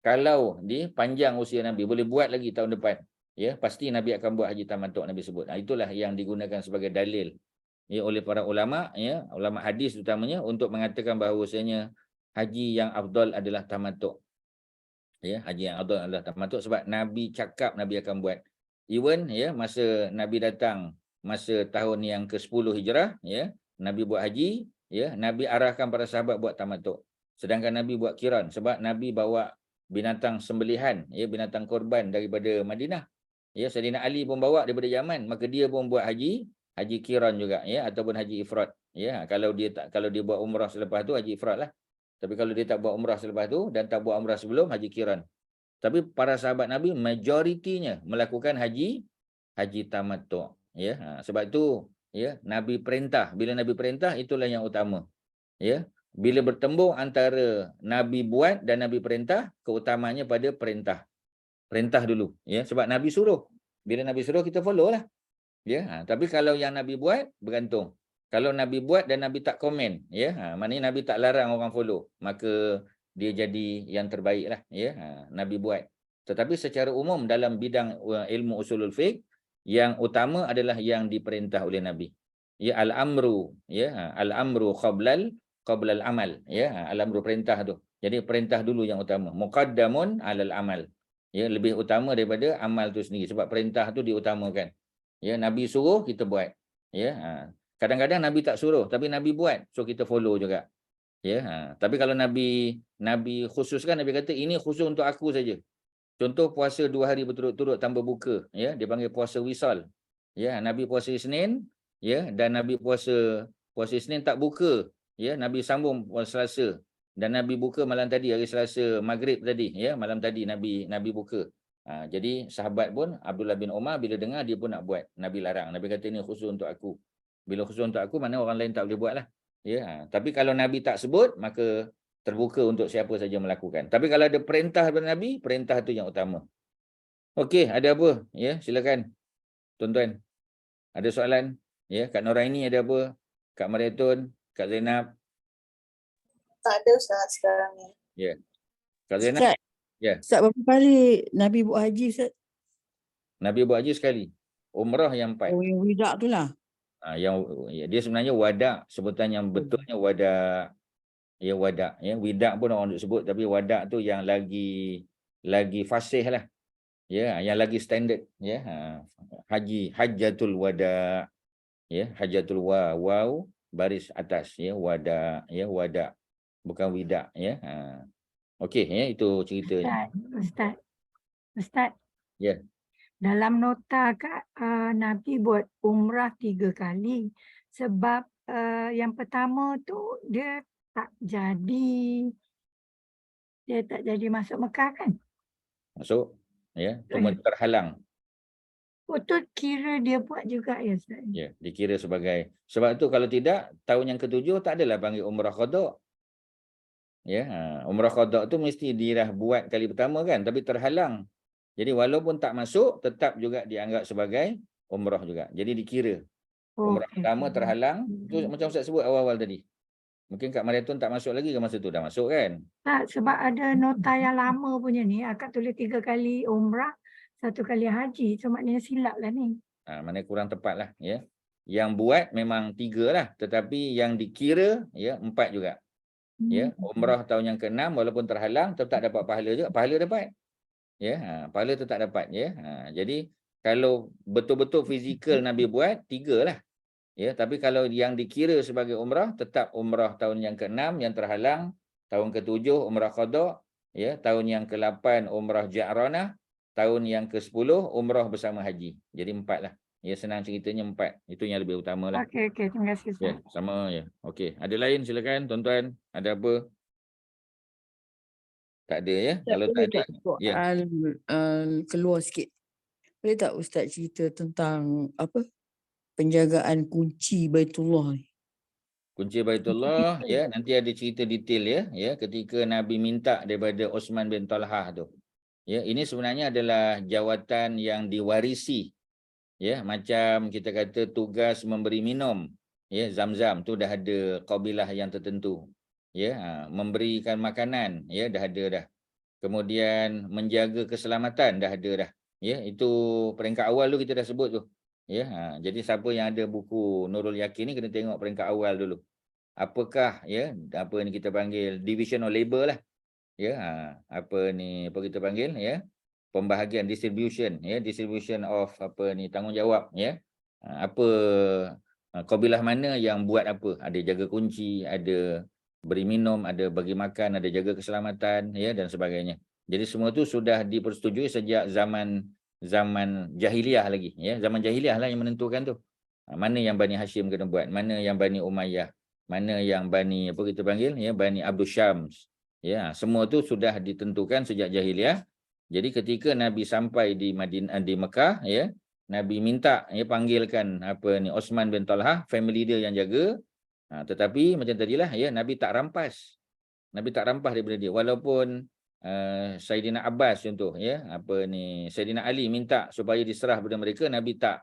kalau di panjang usia Nabi boleh buat lagi tahun depan. Ya, pasti Nabi akan buat haji tamattu', Nabi sebut. Itulah yang digunakan sebagai dalil ya oleh para ulama ya, ulama hadis utamanya, untuk mengatakan bahawasanya haji yang afdal adalah tamattu'. Ya, haji yang afdal adalah tamattu' sebab Nabi cakap Nabi akan buat. Even ya masa Nabi datang masa tahun yang ke-10 Hijrah ya, Nabi buat haji ya, Nabi arahkan para sahabat buat tamattu'. Sedangkan Nabi buat qiran sebab Nabi bawa binatang sembelihan ya, binatang korban daripada Madinah. Ya, Sayyidina Ali pun bawa daripada Yaman, maka dia pun buat haji qiran juga ya, ataupun haji ifrad. Ya, kalau dia buat umrah selepas tu haji ifrad lah. Tapi kalau dia tak buat umrah selepas tu dan tak buat umrah sebelum, haji qiran. Tapi para sahabat Nabi majoritinya melakukan haji tamattu'. Ya, sebab tu ya Nabi perintah, bila Nabi perintah itulah yang utama. Ya, bila bertembung antara Nabi buat dan Nabi perintah, keutamanya pada perintah. Perintah dulu ya, sebab Nabi suruh. Bila Nabi suruh kita follow lah. Ya, tapi kalau yang Nabi buat bergantung. Kalau Nabi buat dan Nabi tak komen ya, maknanya Nabi tak larang orang follow, maka dia jadi yang terbaik lah ya, Nabi buat. Tetapi secara umum dalam bidang ilmu usulul fiqh, yang utama adalah yang diperintah oleh Nabi. Ya, al-amru ya, al-amru qablal amal ya, al-amru perintah tu. Jadi perintah dulu yang utama. Muqaddamun alal amal. Ya, lebih utama daripada amal tu sendiri sebab perintah tu diutamakan. Ya, Nabi suruh kita buat. Ya, kadang-kadang Nabi tak suruh tapi Nabi buat, so kita follow juga. Ya, tapi kalau Nabi khususkan, Nabi kata ini khusus untuk aku saja. Contoh puasa 2 hari berturut-turut tanpa buka, ya, dia panggil puasa wisal. Ya, Nabi puasa Isnin, ya, dan Nabi puasa Isnin tak buka, ya, Nabi sambung puasa Selasa, dan Nabi buka malam tadi, hari Selasa maghrib tadi, ya, malam tadi Nabi buka. Jadi sahabat pun, Abdullah bin Umar bila dengar dia pun nak buat, Nabi larang. Nabi kata ini khusus untuk aku. Bila khusus untuk aku, mana orang lain tak boleh buat lah. Ya, tapi kalau Nabi tak sebut, maka terbuka untuk siapa saja melakukan. Tapi kalau ada perintah daripada Nabi, perintah itu yang utama. Okey, ada apa? Ya, silakan. Tuan-tuan. Ada soalan? Ya, Kak Noraini ada apa? Kak Mariatun, Kak Zainab.
Tak ada Ustaz sekarang ni.
Ya. Kak Zainab.
Ustaz,
Ya.
Ustaz berapa kali Nabi buat haji Ustaz?
Nabi buat haji sekali. Umrah yang 4.
Oh, yang widak tu lah.
Dia sebenarnya wadak, sebutan yang betulnya wadak. Ya, wadak, ya, widak pun orang sebut, tapi wadak tu yang lagi fasih lah. Ya, yang lagi standard, ya. Hajjatul wada, ya, hajjatul waw baris atas, ya, wada, ya, wadak, bukan widak, ya. Okey, ya, itu ceritanya.
Ustaz.
Ya.
Dalam nota Kak, Nabi buat umrah 3 kali. Sebab yang pertama tu dia tak jadi masuk Mekah kan?
Masuk, ya, cuma terhalang.
Oh, tu kira dia buat juga ya Ustaz?
Ya, dikira sebagai, sebab tu kalau tidak, tahun yang ke-7 tak adalah panggil umrah qada. Ya, umrah qada tu mesti dia dah buat kali pertama kan, tapi terhalang. Jadi walaupun tak masuk, tetap juga dianggap sebagai umrah juga. Jadi dikira. Umrah pertama terhalang, tu macam Ustaz sebut awal-awal tadi. Mungkin Kak Mariatun tak masuk lagi ke masa tu, dah masuk kan?
Tak, sebab ada nota yang lama punya ni, akak tulis 3 kali umrah, 1 kali haji. So maknanya silap lah ni.
Maknanya kurang tepat lah, ya. Yang buat memang 3 lah, tetapi yang dikira, ya, 4 juga. Ya, umrah tahun yang ke-6 walaupun terhalang, tetap dapat pahala juga. Pahala dapat. Ya, pahala tetap dapat, ya. Jadi kalau betul-betul fizikal Nabi buat 3 lah. Ya, tapi kalau yang dikira sebagai umrah, tetap umrah tahun yang ke-6 yang terhalang, tahun ke-7 umrah qada, ya, tahun yang ke-8 umrah ja'ranah, tahun yang ke-10 umrah bersama haji. Jadi 4 lah. Ya, senang ceritanya 4. Itu yang lebih utama lah.
Okey, terima kasih Ustaz.
Ya, sama ya. Okey, ada lain silakan tuan-tuan. Ada apa? Tak ada ya. Kalau tak ada, ya.
Keluar sikit. Boleh tak Ustaz cerita tentang apa? Penjagaan kunci Baitullah ni.
Kunci Baitullah, ya, nanti ada cerita detail ya, ya, ketika Nabi minta daripada Osman bin Talhah tu. Ya, ini sebenarnya adalah jawatan yang diwarisi. Ya, macam kita kata tugas memberi minum, ya, Zam-Zam tu dah ada kabilah yang tertentu. Ya, memberikan makanan, ya, dah ada dah. Kemudian menjaga keselamatan dah ada dah. Ya, itu peringkat awal tu kita dah sebut tu. Ya, jadi siapa yang ada buku Nurul Yakin ni kena tengok peringkat awal dulu. Apakah, ya, apa ni kita panggil division of labor lah. Ya, apa kita panggil, ya, pembahagian distribution, ya, distribution of apa ni tanggungjawab, ya. Apa kabilah mana yang buat apa? Ada jaga kunci, ada beri minum, ada bagi makan, ada jaga keselamatan, ya, dan sebagainya. Jadi semua tu sudah dipersetujui sejak zaman jahiliah lagi, ya. Zaman jahiliah lah yang menentukan tu. Mana yang Bani Hashim kena buat, mana yang Bani Umayyah, mana yang Bani apa kita panggil, ya, Bani Abdul Syams. Ya, semua tu sudah ditentukan sejak jahiliah. Jadi ketika Nabi sampai di Madinah, di Mekah, ya, Nabi minta, ya, panggilkan apa ni Osman bin Talhah, family dia yang jaga. Tetapi macam tadilah, ya, Nabi tak rampas. Nabi tak rampas daripada dia. Walaupun Saidina Abbas contoh, ya, apa ni Saidina Ali minta supaya diserah kepada mereka, Nabi tak.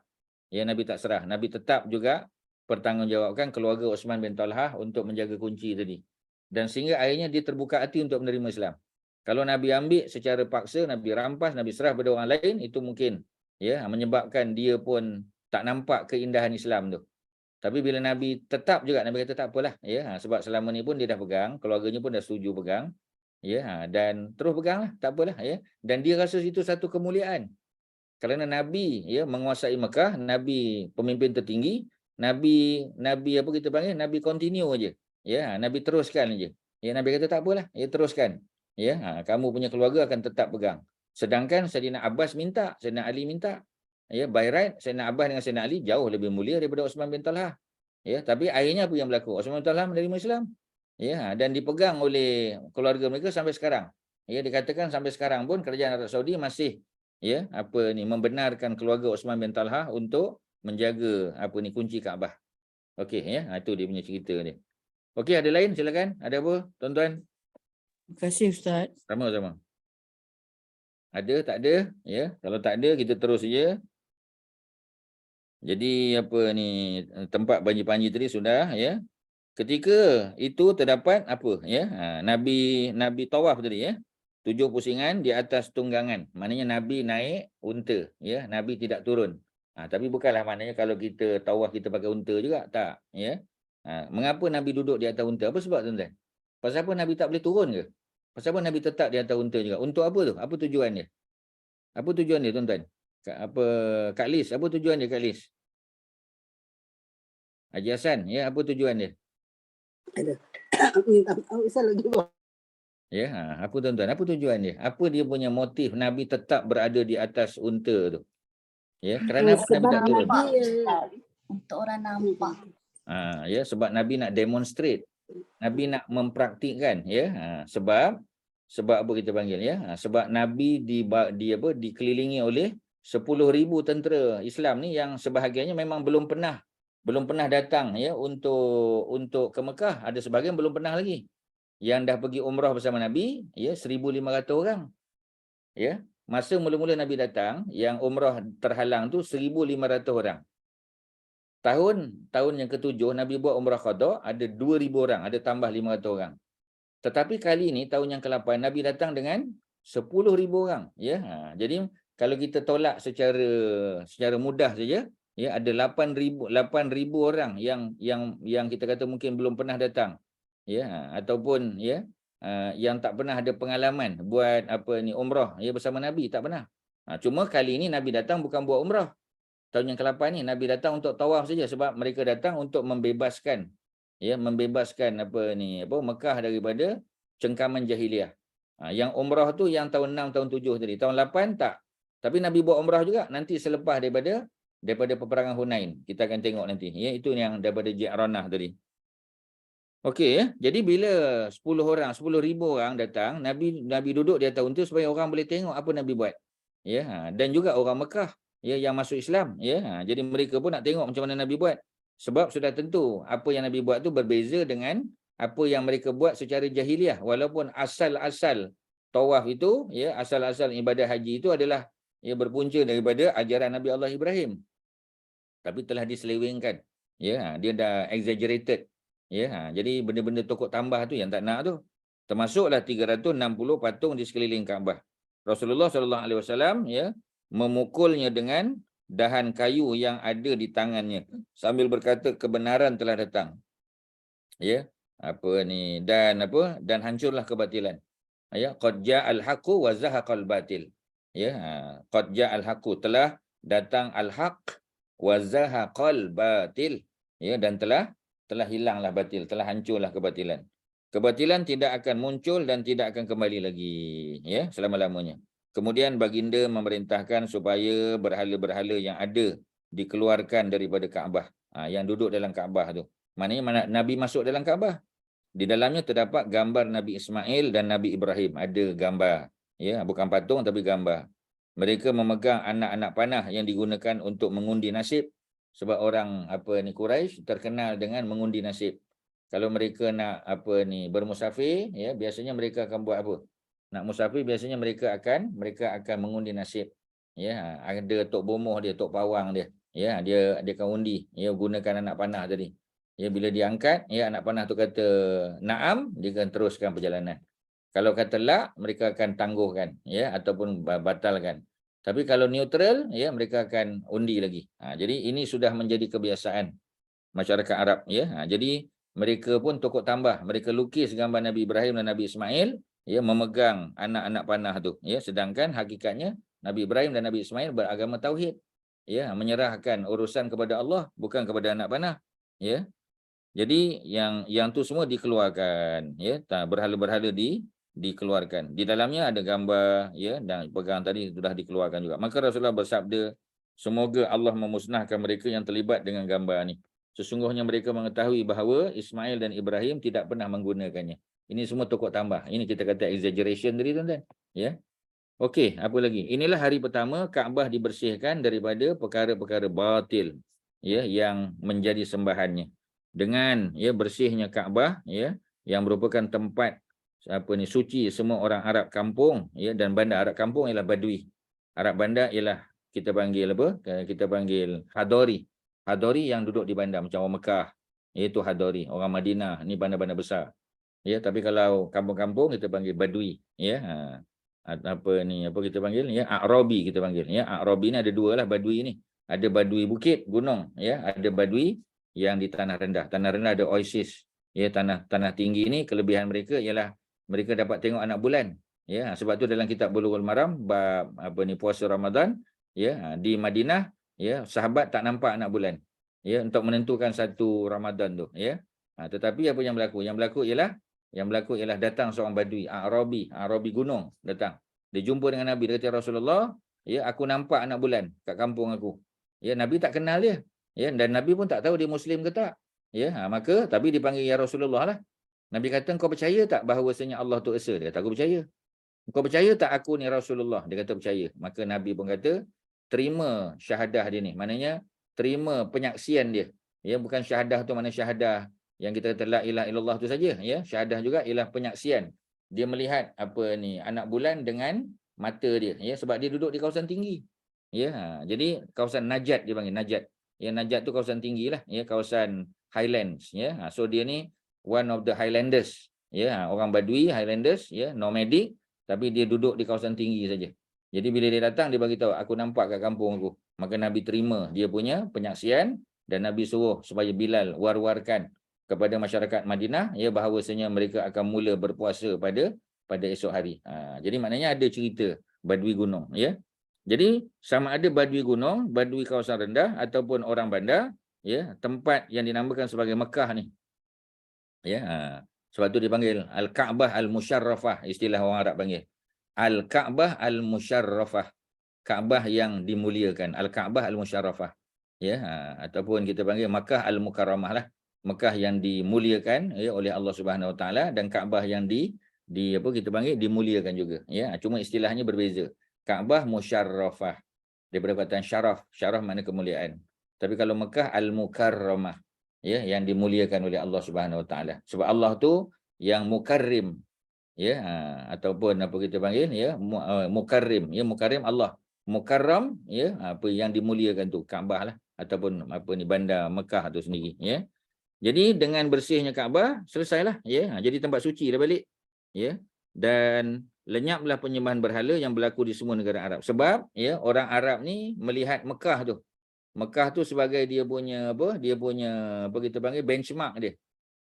Ya, Nabi tak serah. Nabi tetap juga pertanggungjawabkan keluarga Osman bin Talhah untuk menjaga kunci tadi. Dan sehingga akhirnya dia terbuka hati untuk menerima Islam. Kalau Nabi ambil secara paksa, Nabi rampas, Nabi serah pada orang lain, itu mungkin, ya, menyebabkan dia pun tak nampak keindahan Islam tu. Tapi bila Nabi tetap juga, Nabi kata tak apalah, ya, sebab selama ni pun dia dah pegang, keluarganya pun dah setuju pegang, ya, dan terus peganglah, tak apalah, ya. Dan dia rasa itu satu kemuliaan. Kerana Nabi, ya, menguasai Mekah, Nabi pemimpin tertinggi, Nabi apa kita panggil, Nabi continue aja. Ya, Nabi teruskan je. Ya, Nabi kata tak apalah, ya teruskan. Ya, kamu punya keluarga akan tetap pegang. Sedangkan Saidina Abbas minta, Saidina Ali minta. Ya, by right, Saidina Abbas dengan Saidina Ali jauh lebih mulia daripada Uthman bin Talha. Ya, tapi akhirnya apa yang berlaku? Uthman bin Talha menerima Islam. Ya, dan dipegang oleh keluarga mereka sampai sekarang. Ya, dikatakan sampai sekarang pun kerajaan Arab Saudi masih membenarkan keluarga Uthman bin Talha untuk menjaga kunci Kaabah. Okey, ya, itu dia punya cerita ni. Okey, ada lain silakan. Ada apa tuan-tuan?
Terima kasih Ustaz.
Sama-sama. Ada, tak ada? Ya, kalau tak ada kita terus saja. Jadi tempat panji-panji tadi sudah, ya. Ketika itu terdapat Nabi tawaf tadi, ya. 7 pusingan di atas tunggangan. Maknanya Nabi naik unta, ya. Nabi tidak turun. Tapi bukanlah maknanya kalau kita tawaf kita pakai unta juga, tak, ya. Mengapa Nabi duduk di atas unta? Apa sebab tuan-tuan? Pasal apa Nabi tak boleh turun ke? Pasal apa Nabi tetap di atas unta juga? Untuk apa tu? Apa tujuan dia? Apa tujuan dia tuan-tuan? Kak Lis, apa tujuan dia Kak Lis? Haji Hassan, ya, apa tujuan dia? Ya, apa tuan-tuan? Apa tujuan dia? Apa dia punya motif Nabi tetap berada di atas unta tu? Ya, kerana apa Nabi tak turun?
Untuk orang nampak.
Ya, sebab Nabi nak demonstrate. Nabi nak mempraktikkan, ya. Sebab apa kita panggil, ya? Sebab Nabi dikelilingi oleh 10,000 tentera Islam ni yang sebahagiannya memang belum pernah datang, ya, untuk ke Mekah. Ada sebahagian belum pernah lagi. Yang dah pergi umrah bersama Nabi, ya, 1,500 orang. Ya, masa mula-mula Nabi datang, yang umrah terhalang tu 1,500 orang. Tahun yang ketujuh Nabi buat umrah qada, ada 2,000 orang, ada tambah 500 orang. Tetapi kali ini tahun yang ke-8 Nabi datang dengan 10,000 orang, ya. Jadi kalau kita tolak secara mudah saja, ya, ada 8,000 orang yang kita kata mungkin belum pernah datang, ya, ataupun, ya, yang tak pernah ada pengalaman buat umrah, ya, bersama Nabi, tak pernah. Cuma kali ini Nabi datang bukan buat umrah. Tahun yang ke-8 ni Nabi datang untuk tawaf saja, sebab mereka datang untuk membebaskan Mekah daripada cengkaman jahiliah. Yang umrah tu yang tahun 6, tahun 7 tadi. Tahun 8 tak. Tapi Nabi buat umrah juga nanti selepas daripada peperangan Hunain. Kita akan tengok nanti, ya, itu yang daripada Ji'ranah tadi. Okey, ya. Jadi bila 10,000 orang datang, Nabi duduk di atas unta supaya orang boleh tengok apa Nabi buat. Ya, dan juga orang Mekah, ya, yang masuk Islam, ya. Jadi mereka pun nak tengok macam mana Nabi buat. Sebab sudah tentu apa yang Nabi buat tu berbeza dengan apa yang mereka buat secara jahiliah. Walaupun asal-asal tawaf itu, ya, asal-asal ibadah haji itu adalah, ya, berpunca daripada ajaran Nabi Allah Ibrahim. Tapi telah diselewengkan. Ya, dia dah exaggerated. Ya, jadi benda-benda tokok tambah tu yang tak nak tu. Termasuklah 360 patung di sekeliling Kaabah. Rasulullah SAW, ya, memukulnya dengan dahan kayu yang ada di tangannya sambil berkata kebenaran telah datang. Ya, dan hancurlah kebatilan. Ya, qad ja'al haqqu wa zahaqal batil. Ya, qad ja'al haqqu, telah datang al-haq wa zahaqal batil. Ya, dan telah hilanglah batil, telah hancurlah kebatilan. Kebatilan tidak akan muncul dan tidak akan kembali lagi, ya, selama-lamanya. Kemudian baginda memerintahkan supaya berhala-berhala yang ada dikeluarkan daripada Kaabah. Yang duduk dalam Kaabah tu. Maknanya Nabi masuk dalam Kaabah. Di dalamnya terdapat gambar Nabi Ismail dan Nabi Ibrahim. Ada gambar. Ya, bukan patung tapi gambar. Mereka memegang anak-anak panah yang digunakan untuk mengundi nasib. Sebab orang Quraisy terkenal dengan mengundi nasib. Kalau mereka nak bermusafir, ya, biasanya mereka akan buat apa? Nak musafir biasanya mereka akan mengundi nasib. Ya, ada tok bomoh dia, tok pawang dia. Ya, dia akan undi, ya, gunakan anak panah tadi. Ya, bila diangkat, ya, anak panah tu kata na'am, dia akan teruskan perjalanan. Kalau kata la, mereka akan tangguhkan, ya, ataupun batalkan. Tapi kalau neutral, ya, mereka akan undi lagi. Jadi ini sudah menjadi kebiasaan masyarakat Arab, ya. Jadi mereka pun tokok tambah, mereka lukis gambar Nabi Ibrahim dan Nabi Ismail, ya, memegang anak-anak panah tu, ya. Sedangkan hakikatnya Nabi Ibrahim dan Nabi Ismail beragama tauhid, ya, menyerahkan urusan kepada Allah bukan kepada anak panah, ya. Jadi yang tu semua dikeluarkan, ya, berhala-berhala dikeluarkan. Di dalamnya ada gambar, ya, dan pegang tadi sudah dikeluarkan juga. Maka Rasulullah bersabda, semoga Allah memusnahkan mereka yang terlibat dengan gambar ni. Sesungguhnya mereka mengetahui bahawa Ismail dan Ibrahim tidak pernah menggunakannya. Ini semua tokok tambah. Ini kita kata exaggeration tadi, tuan-tuan. Ya. Okey, apa lagi? Inilah hari pertama Kaabah dibersihkan daripada perkara-perkara batil, ya, yang menjadi sembahannya. Dengan, ya, bersihnya Kaabah, ya, yang merupakan tempat suci semua orang Arab kampung, ya, dan bandar Arab kampung ialah Badui. Arab bandar ialah kita panggil apa? Kita panggil Hadori. Hadori yang duduk di bandar macam orang Mekah, iaitu Hadori, orang Madinah, ni bandar-bandar besar. Ya, tapi kalau kampung-kampung kita panggil Badui, ya. Apa kita panggil, ya, A'rabi kita panggil, ya. A'rabi ni ada dua lah Badui ni. Ada Badui bukit, gunung, ya, ada Badui yang di tanah rendah. Tanah rendah ada oasis, ya, tanah tinggi ni kelebihan mereka ialah mereka dapat tengok anak bulan, ya. Sebab tu dalam kitab Bulughul Maram bab puasa Ramadan, ya, di Madinah, ya, sahabat tak nampak anak bulan, ya, untuk menentukan satu Ramadan tu, ya. Tetapi apa yang berlaku? Yang berlaku ialah datang seorang Badui, A'rabi gunung datang. Dia jumpa dengan Nabi, dia kata, Rasulullah, ya, aku nampak anak bulan kat kampung aku. Ya, Nabi tak kenal dia. Ya, dan Nabi pun tak tahu dia Muslim ke tak. Ya, maka tapi dipanggil ya Rasulullah lah. Nabi kata, kau percaya tak bahawasanya Allah tu esa? Dia kata, aku percaya. Kau percaya tak aku ni Rasulullah? Dia kata percaya. Maka Nabi pun kata, terima syahadah dia ni. Maknanya terima penyaksian dia. Ya, bukan syahadah tu mana syahadah yang kita kata la ilaha illallah tu saja, ya. Syahadah juga ialah penyaksian. Dia melihat anak bulan dengan mata dia, ya, sebab dia duduk di kawasan tinggi. Ya, jadi kawasan Najat dia panggil, Najat. Ya, Najat tu kawasan tinggi lah, ya, kawasan Highlands, ya. So dia ni one of the Highlanders, ya, orang Badui, Highlanders, ya, nomadic, tapi dia duduk di kawasan tinggi saja. Jadi bila dia datang, dia bagi tahu, aku nampak kat kampung aku. Maka Nabi terima dia punya penyaksian dan Nabi suruh supaya Bilal war-warkan kepada masyarakat Madinah, ya, bahawasanya mereka akan mula berpuasa pada esok hari. Jadi maknanya ada cerita Badui gunung, ya. Jadi sama ada Badui gunung, Badui kawasan rendah ataupun orang bandar, ya, tempat yang dinamakan sebagai Mekah ni. Ya, sebab tu dipanggil Al-Ka'bah Al-Musyarrafah, istilah orang Arab panggil. Al-Ka'bah Al-Musyarrafah, Kaabah yang dimuliakan, Al-Ka'bah Al-Musyarrafah. Ya, ataupun kita panggil Makkah Al-Mukarramah lah. Mekah yang dimuliakan, ya, oleh Allah Subhanahu Wa Taala, dan Kaabah yang kita panggil dimuliakan juga, ya. Cuma istilahnya berbeza. Kaabah Musyarrafah daripada perkataan syaraf. Syaraf makna kemuliaan. Tapi kalau Mekah Al-Mukarramah, ya, yang dimuliakan oleh Allah Subhanahu Wa Taala. Sebab Allah tu yang mukarrim, ya, ataupun apa kita panggil, ya, mukarrim, ya, mukarrim Allah. Mukarram, ya, apa yang dimuliakan tu Kaabah lah, ataupun bandar Mekah tu sendiri, ya. Jadi dengan bersihnya Kaabah, selesailah, ya. Jadi tempat suci dah balik, ya. Dan lenyaplah penyembahan berhala yang berlaku di semua negara Arab. Sebab, ya, orang Arab ni melihat Mekah tu. Mekah tu sebagai dia punya kita panggil benchmark dia.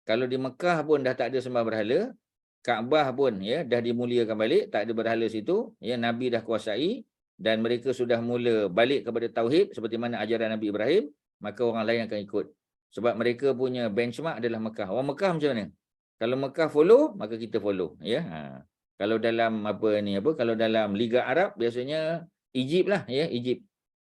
Kalau di Mekah pun dah tak ada sembah berhala, Kaabah pun, ya, dah dimuliakan balik, tak ada berhala situ, ya, Nabi dah kuasai dan mereka sudah mula balik kepada tauhid seperti mana ajaran Nabi Ibrahim, maka orang lain akan ikut. Sebab mereka punya benchmark adalah Mekah. Orang Mekah macam mana? Kalau Mekah follow, maka kita follow, ya. Kalau dalam kalau dalam Liga Arab biasanya Egypt lah, ya,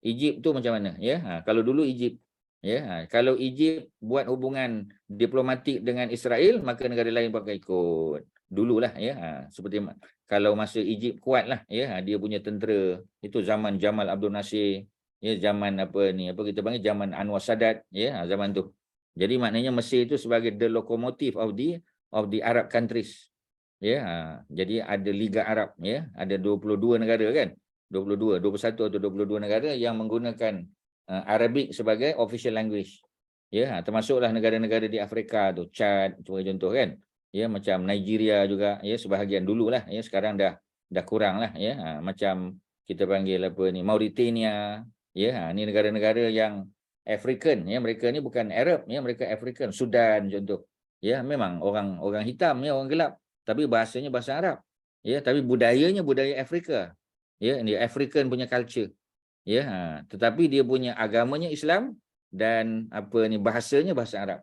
Egypt tu macam mana, ya. Kalau dulu Egypt, ya. Kalau Egypt buat hubungan diplomatik dengan Israel, maka negara lain pun akan ikut. Dululah, ya. Seperti kalau masa Egypt kuat lah, ya, dia punya tentera itu zaman Jamal Abdul Nasir, ya, zaman kita panggil zaman Anwar Sadat, ya, zaman tu. Jadi maknanya Mesir itu sebagai the locomotive of the Arab countries, ya. Jadi ada Liga Arab, ya, ada 22 negara kan, 21 atau 22 negara yang menggunakan Arabic sebagai official language, ya. Termasuklah negara-negara di Afrika tu, Chad sebagai contoh kan, ya, macam Nigeria juga, ya, sebahagian dululah, ya, sekarang dah kurang lah, ya. Macam kita panggil Mauritania, ya, ni negara-negara yang African, ya, mereka ni bukan Arab, ya, mereka African. Sudan contoh, ya, memang orang hitam, ya, orang gelap, tapi bahasanya bahasa Arab, ya, tapi budayanya budaya Afrika, ya, ni African punya culture, ya, tetapi dia punya agamanya Islam dan bahasanya bahasa Arab.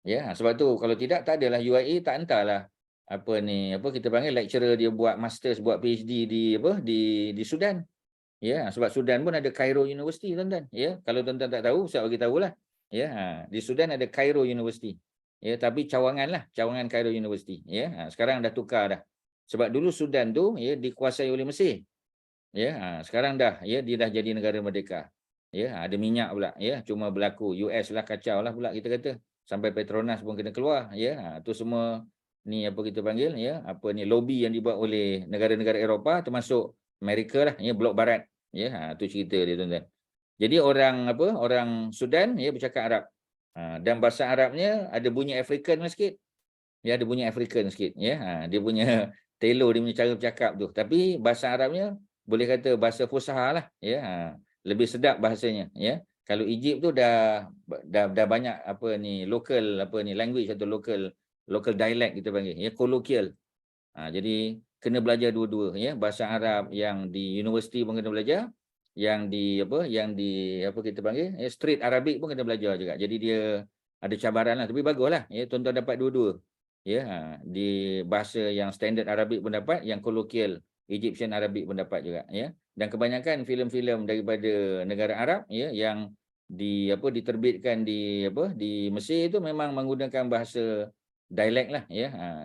Ya, sebab tu kalau tidak tak adalah UIA tak hantarlah apa kita panggil lecturer dia buat masters, buat PhD di Sudan. Ya, sebab Sudan pun ada Cairo University tuan-tuan. Ya, kalau tuan-tuan tak tahu saya bagi tahulah. Ya, di Sudan ada Cairo University. Ya, tapi cawangan Cairo University. Ya, sekarang dah tukar dah. Sebab dulu Sudan tu dikuasai oleh Mesir. Ya, sekarang dah dia dah jadi negara merdeka. Ya, ada minyak pula cuma berlaku US lah kacau lah pula kita kata. Sampai Petronas pun kena keluar tu semua ni apa kita panggil lobby yang dibuat oleh negara-negara Eropah termasuk Amerika lah blok barat. Tu cerita dia tuan-tuan. Jadi orang Sudan bercakap Arab. Dan bahasa Arabnya ada bunyi African sikit. Dia ada bunyi African sikit dia punya Taylor dia punya cara bercakap tu. Tapi bahasa Arabnya boleh kata bahasa Fusha lah lebih sedap bahasanya Kalau Egypt tu dah banyak local language atau local dialect kita panggil colloquial. Jadi kena belajar dua-dua bahasa Arab yang di universiti pun kena belajar, yang di kita panggil street Arabic pun kena belajar juga. Jadi dia ada cabaran lah, tapi baguslah tuan-tuan dapat dua-dua di bahasa yang standard Arabic pun dapat, yang colloquial Egyptian Arabic pun dapat juga Dan kebanyakan filem-filem daripada negara Arab yang diterbitkan di Mesir itu memang menggunakan bahasa dialect lah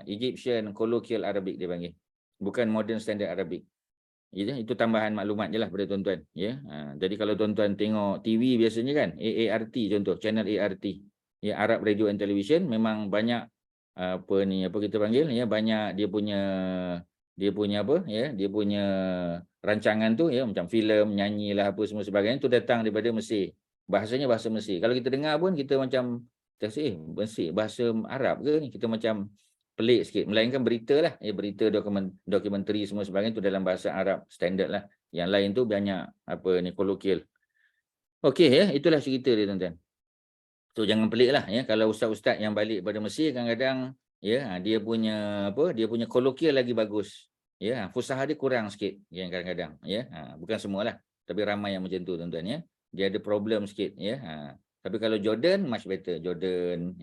Egyptian colloquial Arabic dia panggil, bukan modern standard Arabic. Itu tambahan maklumat je lah pada tuan-tuan jadi kalau tuan-tuan tengok TV biasanya kan AART contoh, channel ART Arab Radio and Television, memang banyak kita panggil banyak dia punya rancangan tu macam filem, nyanyi lah apa semua sebagainya tu datang daripada Mesir. Bahasanya bahasa Mesir. Kalau kita dengar pun kita macam Mesir bahasa Arab ke ni, kita macam pelik sikit. Melainkan berita lah berita dokumentari semua sebagainya tu dalam bahasa Arab standard lah. Yang lain tu banyak kolloquial. Okey itulah cerita dia tuan-tuan. So jangan pelik lah kalau ustaz-ustaz yang balik pada Mesir kadang-kadang dia punya kolloquial lagi bagus. Fusha dia kurang sikit kadang-kadang bukan semualah, tapi ramai yang macam tu tuan-tuan Dia ada problem sikit tapi kalau Jordan much better. Jordan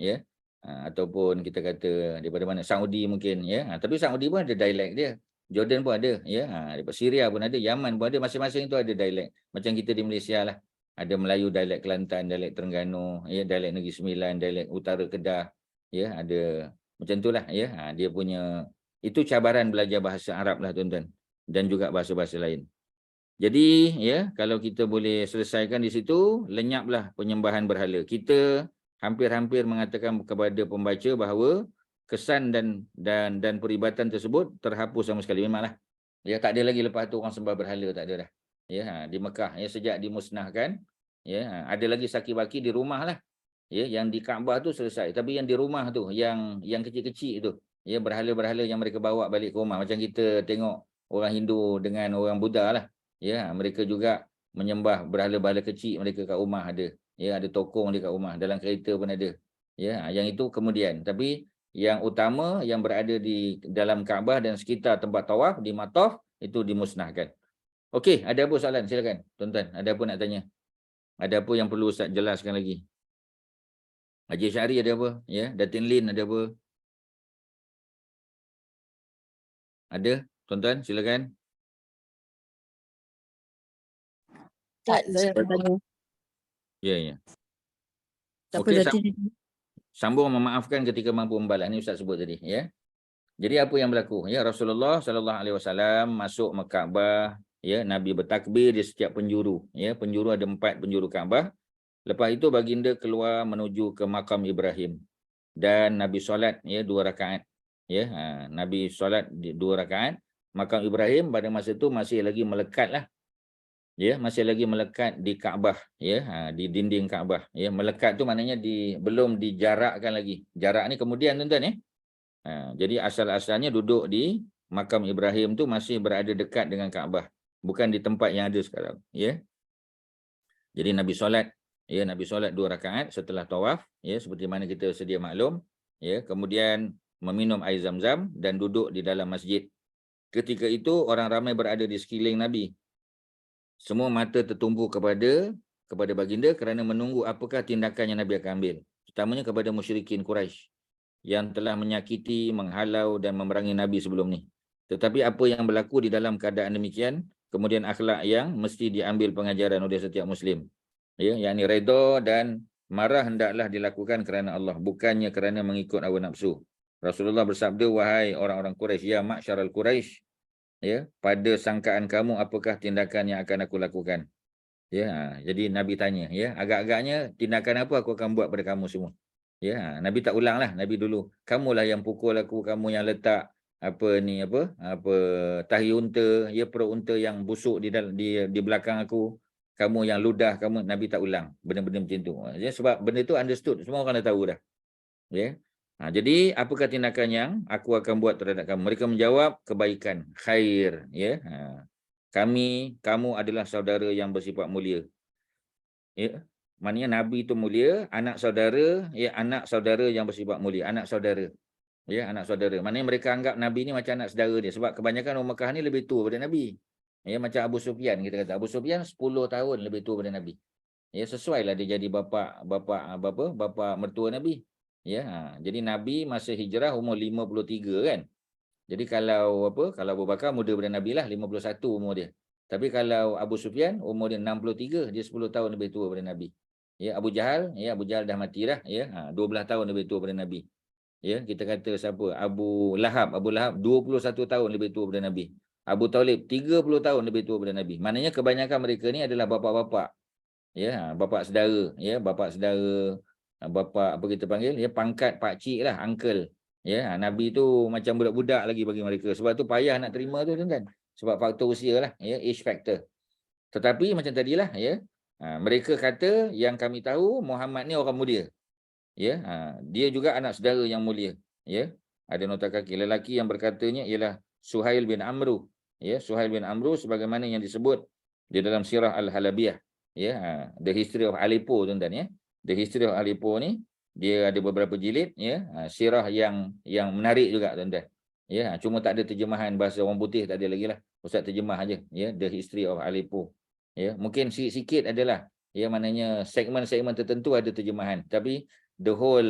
ataupun kita kata daripada mana, Saudi mungkin tapi Saudi pun ada dialek dia. Jordan pun ada daripada Syria pun ada, Yaman pun ada, masing-masing tu ada dialek. Macam kita di Malaysia lah. Ada Melayu, dialek Kelantan, dialek Terengganu, dialek Negeri Sembilan, dialek Utara Kedah, ada macam itulah dia punya. Itu cabaran belajar bahasa Arab lah tuan-tuan, dan juga bahasa-bahasa lain. Jadi kalau kita boleh selesaikan di situ, lenyaplah penyembahan berhala. Kita hampir-hampir mengatakan kepada pembaca bahawa kesan dan peribatan tersebut terhapus sama sekali. Memanglah tak ada lagi lepas tu orang sembah berhala, tak ada dah. Di Mekah sejak dimusnahkan ada lagi saki-baki di rumah lah yang di Kaabah tu selesai, tapi yang di rumah tu yang kecil-kecil tu berhala-berhala yang mereka bawa balik ke rumah, macam kita tengok orang Hindu dengan orang Buddha lah mereka juga menyembah berhala-berhala kecil mereka kat rumah ada ada tokong dia kat rumah, dalam kereta pun ada yang itu kemudian. Tapi yang utama yang berada di dalam Kaabah dan sekitar tempat tawaf di Mataf itu dimusnahkan. Okey, ada apa soalan? Silakan tuan-tuan, ada apa nak tanya? Ada apa yang perlu Ustaz jelaskan lagi? Haji Syari ada apa? Datin Lin ada apa? Ada? Tuan-tuan, silakan.
Tak, saya nak tanya.
Ya.
Tak
Okey,
apa, Datin.
sambung memaafkan ketika mampu membalas. Ini Ustaz sebut tadi Jadi apa yang berlaku? Rasulullah SAW masuk Kaabah, Nabi bertakbir di setiap penjuru. Penjuru ada 4 penjuru Kaabah. Lepas itu baginda keluar menuju ke makam Ibrahim dan Nabi solat 2 rakaat. Nabi solat 2 rakaat. Makam Ibrahim pada masa itu masih lagi melekat lah. Masih lagi melekat di Kaabah, di dinding Kaabah. Melekat tu maknanya belum dijarakkan lagi. Jarak ni kemudian tuan-tuan jadi asal-asalnya duduk di makam Ibrahim tu masih berada dekat dengan Kaabah, bukan di tempat yang ada sekarang. Jadi Nabi solat 2 rakaat setelah tawaf, seperti mana kita sedia maklum, kemudian meminum air Zam-Zam dan duduk di dalam masjid. Ketika itu orang ramai berada di sekeliling Nabi. Semua mata tertumpu kepada baginda kerana menunggu apakah tindakan yang Nabi akan ambil. terutamanya kepada musyrikin Quraisy yang telah menyakiti, menghalau dan memerangi Nabi sebelum ni. Tetapi apa yang berlaku di dalam keadaan demikian, kemudian akhlak yang mesti diambil pengajaran oleh setiap Muslim. Ya, yakni redha dan marah hendaklah dilakukan kerana Allah, bukannya kerana mengikut hawa nafsu. Rasulullah bersabda, wahai orang-orang Quraisy, ya ma'syaral Quraisy, ya, pada sangkaan kamu apakah tindakan yang akan aku lakukan? Ya, jadi Nabi tanya, ya, agak-agaknya tindakan apa aku akan buat pada kamu semua? Ya, Nabi tak ulang lah. Nabi dulu, kamulah yang pukul aku, kamu yang letak apa tahi unta, ya, perut unta yang busuk di belakang aku, kamu yang ludah, kamu. Nabi tak ulang benda-benda macam tu. Ya, sebab benda tu understood, semua orang dah tahu dah. Ya. Jadi apakah tindakan yang aku akan buat terhadap kamu? Mereka menjawab kebaikan, khair, ya. Kamu adalah saudara yang bersifat mulia. Ya. Maknanya Nabi itu mulia, anak saudara, ya, anak saudara yang bersifat mulia, anak saudara. Ya, anak saudara. Maknanya mereka anggap Nabi ni macam anak saudara dia, sebab kebanyakan orang Mekah ni lebih tua daripada Nabi. Ya, macam Abu Sufyan, kita kata Abu Sufyan 10 tahun lebih tua daripada Nabi. Ya, sesuailah dia jadi bapa mertua Nabi. Ya, jadi Nabi masa hijrah umur 53 kan. Jadi kalau Abu Bakar muda daripada Nabi lah, 51 umur dia. Tapi kalau Abu Sufyan umur dia 63, dia 10 tahun lebih tua daripada Nabi. Ya, Abu Jahal dah mati dah, ya. 12 tahun lebih tua daripada Nabi. Ya, kita kata siapa? Abu Lahab 21 tahun lebih tua daripada Nabi. Abu Talib 30 tahun lebih tua daripada Nabi. Maknanya kebanyakan mereka ni adalah bapa-bapa. Ya, bapa saudara, ya, bapa saudara, bapa apa kita panggil, ya, pangkat pak cik lah, uncle. Ya, Nabi tu macam budak-budak lagi bagi mereka. Sebab tu payah nak terima tu kan. Sebab faktor usia lah, ya, age factor. Tetapi macam tadilah, ya, mereka kata yang kami tahu Muhammad ni orang mulia. Ya, dia juga anak saudara yang mulia. Ya, ada nota kaki. Lelaki yang berkatanya ialah Suhail bin Amru. Ya, Suhail bin Amru sebagaimana yang disebut di dalam Sirah Al-Halabiyah. Ya, The History of Aleppo, tuan-tuan, ya. The History of Aleppo ni dia ada beberapa jilid, ya. Sirah yang menarik juga, tuan-tuan. Ya, cuma tak ada terjemahan bahasa orang putih, tak ada lagi lah. Ustaz terjemah aja, ya, The History of Aleppo. Ya, mungkin sikit-sikit adalah, ya, maknanya segmen-segmen tertentu ada terjemahan, tapi the whole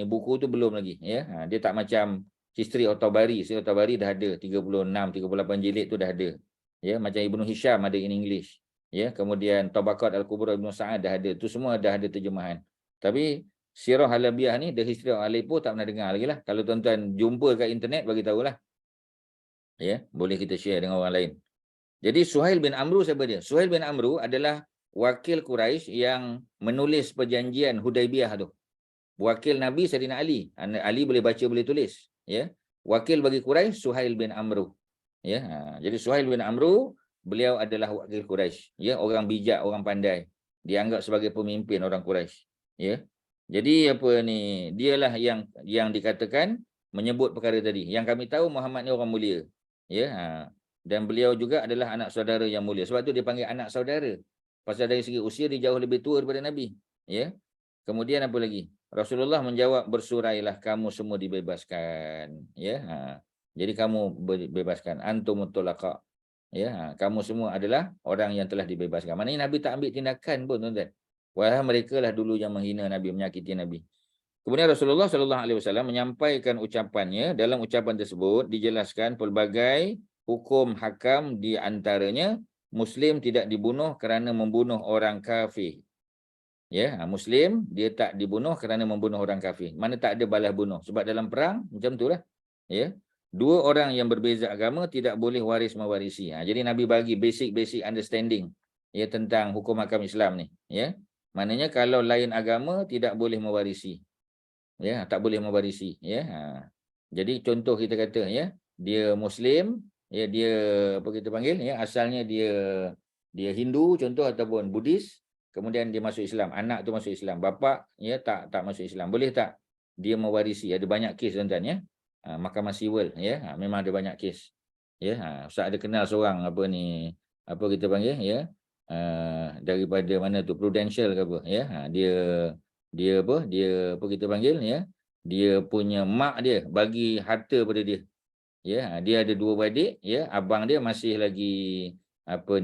buku tu belum lagi, ya. Dia tak macam History of Tabari. History of Tabari dah ada 36-38 jilid tu dah ada. Ya, macam Ibnu Hisham ada in English. Ya, kemudian Tabaqat Al-Kubra Ibnu Sa'ad dah ada. Tu semua dah ada terjemahan. Tapi Sirah Halabiyah ni, The History of Aleppo, tak pernah dengar lagi lah. Kalau tuan-tuan jumpa kat internet, bagi tahulah. Ya, boleh kita share dengan orang lain. Jadi Suhail bin Amru siapa dia? Suhail bin Amru adalah wakil Quraisy yang menulis perjanjian Hudaibiyah tu. Wakil Nabi Sayyidina Ali. Ali boleh baca, boleh tulis. Ya. Wakil bagi Quraisy Suhail bin Amru. Ya. Jadi Suhail bin Amru, beliau adalah wakil Quraisy. Ya, orang bijak, orang pandai. Dianggap sebagai pemimpin orang Quraisy. Ya. Jadi dialah yang dikatakan menyebut perkara tadi. Yang kami tahu Muhammad ni orang mulia. Ya. Dan beliau juga adalah anak saudara yang mulia. Sebab tu dia panggil anak saudara. Pasal dari segi usia dia jauh lebih tua daripada Nabi. Ya. Kemudian apa lagi? Rasulullah menjawab, bersurailah kamu semua dibebaskan. Ya. Jadi kamu bebaskan. Antum mutlaqa. Ya. Kamu semua adalah orang yang telah dibebaskan. Maknanya Nabi tak ambil tindakan pun, tuan-tuan. Walau mereka lah dulu yang menghina Nabi, menyakiti Nabi. Kemudian Rasulullah SAW menyampaikan ucapannya. Dalam ucapan tersebut dijelaskan pelbagai hukum hakam, di antaranya Muslim tidak dibunuh kerana membunuh orang kafir. Ya, Muslim dia tak dibunuh kerana membunuh orang kafir. Mana tak ada balas bunuh. Sebab dalam perang macam itulah. Ya. Dua orang yang berbeza agama tidak boleh waris mewarisi. Jadi Nabi bagi basic understanding, ya, tentang hukum hakam Islam ni. Ya. Maknanya kalau lain agama tidak boleh mewarisi. Ya, tak boleh mewarisi. Ya. Jadi contoh kita kata, ya, dia Muslim, ya, dia apa kita panggil, ya, asalnya dia Hindu contoh ataupun Buddhis, kemudian dia masuk Islam, anak tu masuk Islam, bapa, ya, tak masuk Islam, boleh tak dia mewarisi? Ada banyak kes, tuan-tuan, ya. Mahkamah Civil, ya, memang ada banyak kes. Ya, Ustaz ada kenal seorang apa kita panggil, ya, daripada mana tu, Prudential ke apa, ya. Dia apa kita panggil, ya, dia punya mak dia bagi harta pada dia. Ya, dia ada dua beradik, ya, abang dia masih lagi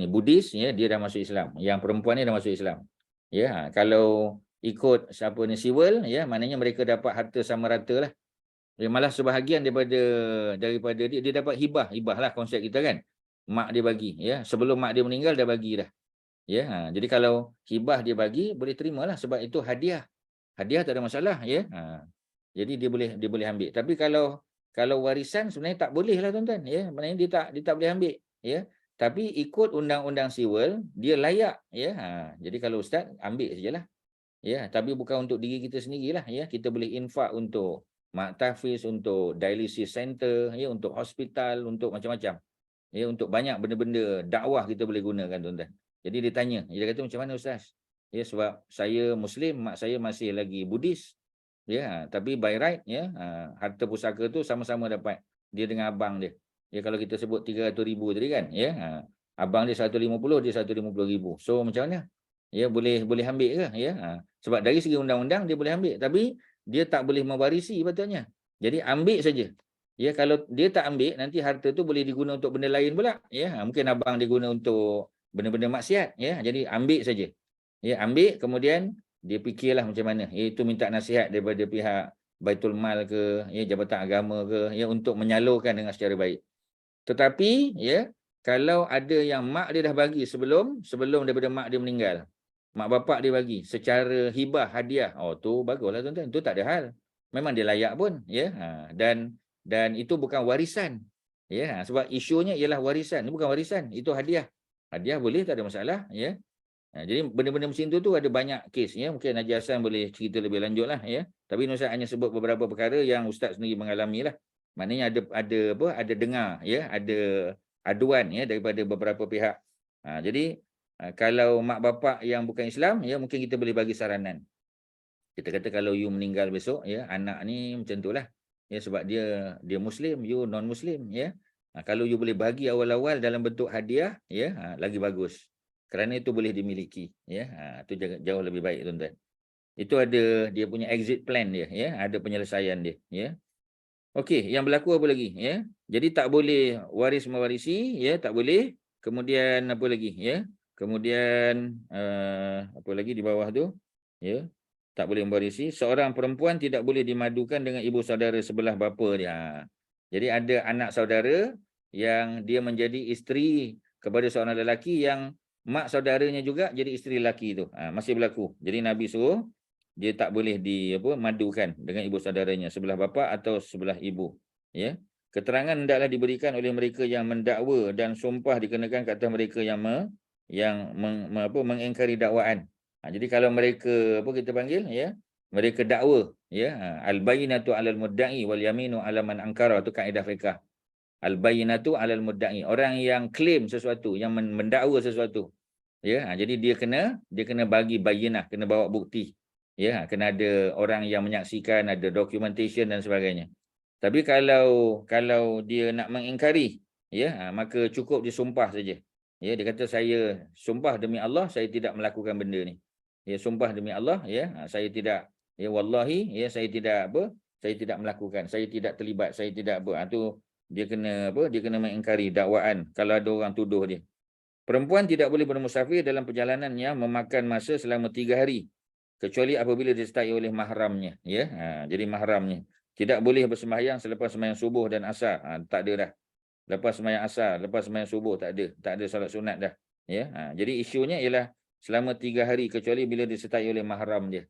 Buddhis, ya, dia dah masuk Islam. Yang perempuan ni dah masuk Islam. Ya, kalau ikut siapa ni civil, ya, maknanya mereka dapat harta sama rata lah. Ya, malah sebahagian daripada dia dapat hibah lah konsep kita kan. Mak dia bagi, ya. Sebelum mak dia meninggal dah bagi dah. Ya, jadi kalau hibah dia bagi, boleh terimalah sebab itu hadiah. Hadiah tak ada masalah, ya. Jadi dia boleh ambil. Tapi kalau warisan sebenarnya tak boleh lah tuan-tuan, ya. Maknanya dia tak boleh ambil, ya. Tapi ikut undang-undang civil dia layak, ya. Jadi kalau ustaz ambil sajalah. Ya, tapi bukan untuk diri kita sendirilah, ya. Kita boleh infak untuk mak tahfiz, untuk dialysis center, ya, untuk hospital, untuk macam-macam. Ya, untuk banyak benda-benda dakwah kita boleh gunakan tuan-tuan. Jadi dia tanya, dia kata macam mana ustaz? Ya, sebab saya Muslim, mak saya masih lagi Buddhis. Ya, tapi by right, ya, harta pusaka tu sama-sama dapat. Dia dengan abang dia. Ya, kalau kita sebut 300,000 tadi kan, ya. Abang dia 150, dia 150,000. So macam mana? Ya, boleh ambil ke, ya? Sebab dari segi undang-undang dia boleh ambil, tapi dia tak boleh mewarisi patutnya. Jadi ambil saja. Ya, kalau dia tak ambil, nanti harta tu boleh diguna untuk benda lain pula, ya. Mungkin abang dia guna untuk benda-benda maksiat, ya. Jadi ambil saja. Ya, ambil, kemudian dia fikirlah macam mana. Itu minta nasihat daripada pihak Baitul Mal ke, ya, Jabatan Agama ke, ya, untuk menyalurkan dengan secara baik. Tetapi, ya, kalau ada yang mak dia dah bagi sebelum daripada mak dia meninggal, mak bapak dia bagi secara hibah, hadiah, oh tu baguslah tuan-tuan, tu tak ada hal. Memang dia layak pun, ya. Dan itu bukan warisan. Ya, sebab isunya ialah warisan, ini bukan warisan, itu hadiah. Hadiah boleh, tak ada masalah, ya. Jadi benda-benda macam tu ada banyak kes, ya. Mungkin Haji Hassan boleh cerita lebih lanjut lah, ya. Tapi Ustaz hanya sebut beberapa perkara yang Ustaz sendiri mengalami lah. Maknanya ada dengar, ya, ada aduan, ya, daripada beberapa pihak. Jadi kalau mak bapak yang bukan Islam, ya, mungkin kita boleh bagi saranan. Kita kata kalau you meninggal besok, ya, anak ni macam itulah. Ya, sebab dia Muslim, you non-Muslim, ya. Kalau you boleh bagi awal-awal dalam bentuk hadiah, ya, lagi bagus. Kerana itu boleh dimiliki, ya. Itu jauh lebih baik tuan-tuan. Itu ada dia punya exit plan dia, ya, ada penyelesaian dia, ya. Okey, yang berlaku apa lagi, ya? Jadi tak boleh waris mewarisi, ya, tak boleh. Kemudian apa lagi, ya? Kemudian apa lagi di bawah tu, ya? Tak boleh mewarisi. Seorang perempuan tidak boleh dimadukan dengan ibu saudara sebelah bapa dia. Jadi ada anak saudara yang dia menjadi isteri kepada seorang lelaki yang mak saudaranya juga jadi isteri lelaki tu. Masih berlaku. Jadi Nabi suruh dia tak boleh madukan dengan ibu saudaranya sebelah bapa atau sebelah ibu, ya. Keterangan hendaklah diberikan oleh mereka yang mendakwa dan sumpah dikenakan ke atas mereka yang mengingkari dakwaan. Jadi kalau mereka kita panggil, ya, mereka dakwa, ya, al-bayyinatu 'alal mudda'i wal yaminu 'ala man ankara, tu kaedah fiqh. Al-bayyinatu 'alal mudda'i, orang yang claim sesuatu, yang mendakwa sesuatu, ya. Jadi dia kena bagi bayyinah, kena bawa bukti. Ya, kena ada orang yang menyaksikan, ada documentation dan sebagainya. Tapi kalau dia nak mengingkari, ya, maka cukup dia sumpah saja. Ya, dia kata saya sumpah demi Allah saya tidak melakukan benda ni. Ya, sumpah demi Allah, ya, saya tidak, ya, wallahi, ya, saya tidak melakukan, saya tidak terlibat, saya tidak tu dia kena dia kena mengingkari dakwaan kalau ada orang tuduh dia. Perempuan tidak boleh bermusafir dalam perjalanan yang memakan masa selama 3 hari. Kecuali apabila disertai oleh mahramnya, ya. Jadi mahramnya tidak boleh bersembahyang selepas sembahyang subuh dan asar, tak ada dah. Lepas sembahyang asar, lepas sembahyang subuh tak ada solat sunat dah, ya. Jadi isunya ialah selama 3 hari kecuali bila disertai oleh mahram dia.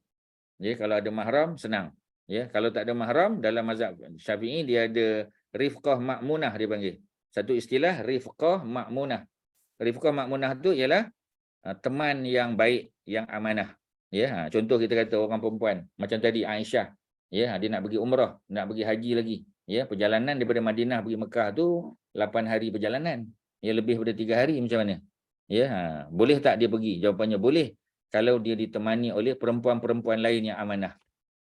Ya, kalau ada mahram senang, ya. Kalau tak ada mahram, dalam mazhab Syafi'i dia ada rifqah ma'munah dia panggil. Satu istilah rifqah ma'munah. Rifqah ma'munah tu ialah teman yang baik, yang amanah. Ya, contoh kita kata orang perempuan macam tadi Aisyah, ya, dia nak pergi umrah, nak pergi haji lagi, ya, perjalanan daripada Madinah pergi Mekah tu 8 hari perjalanan, ya, lebih daripada 3 hari macam mana, ya. Boleh tak dia pergi? Jawapannya boleh kalau dia ditemani oleh perempuan-perempuan lain yang amanah.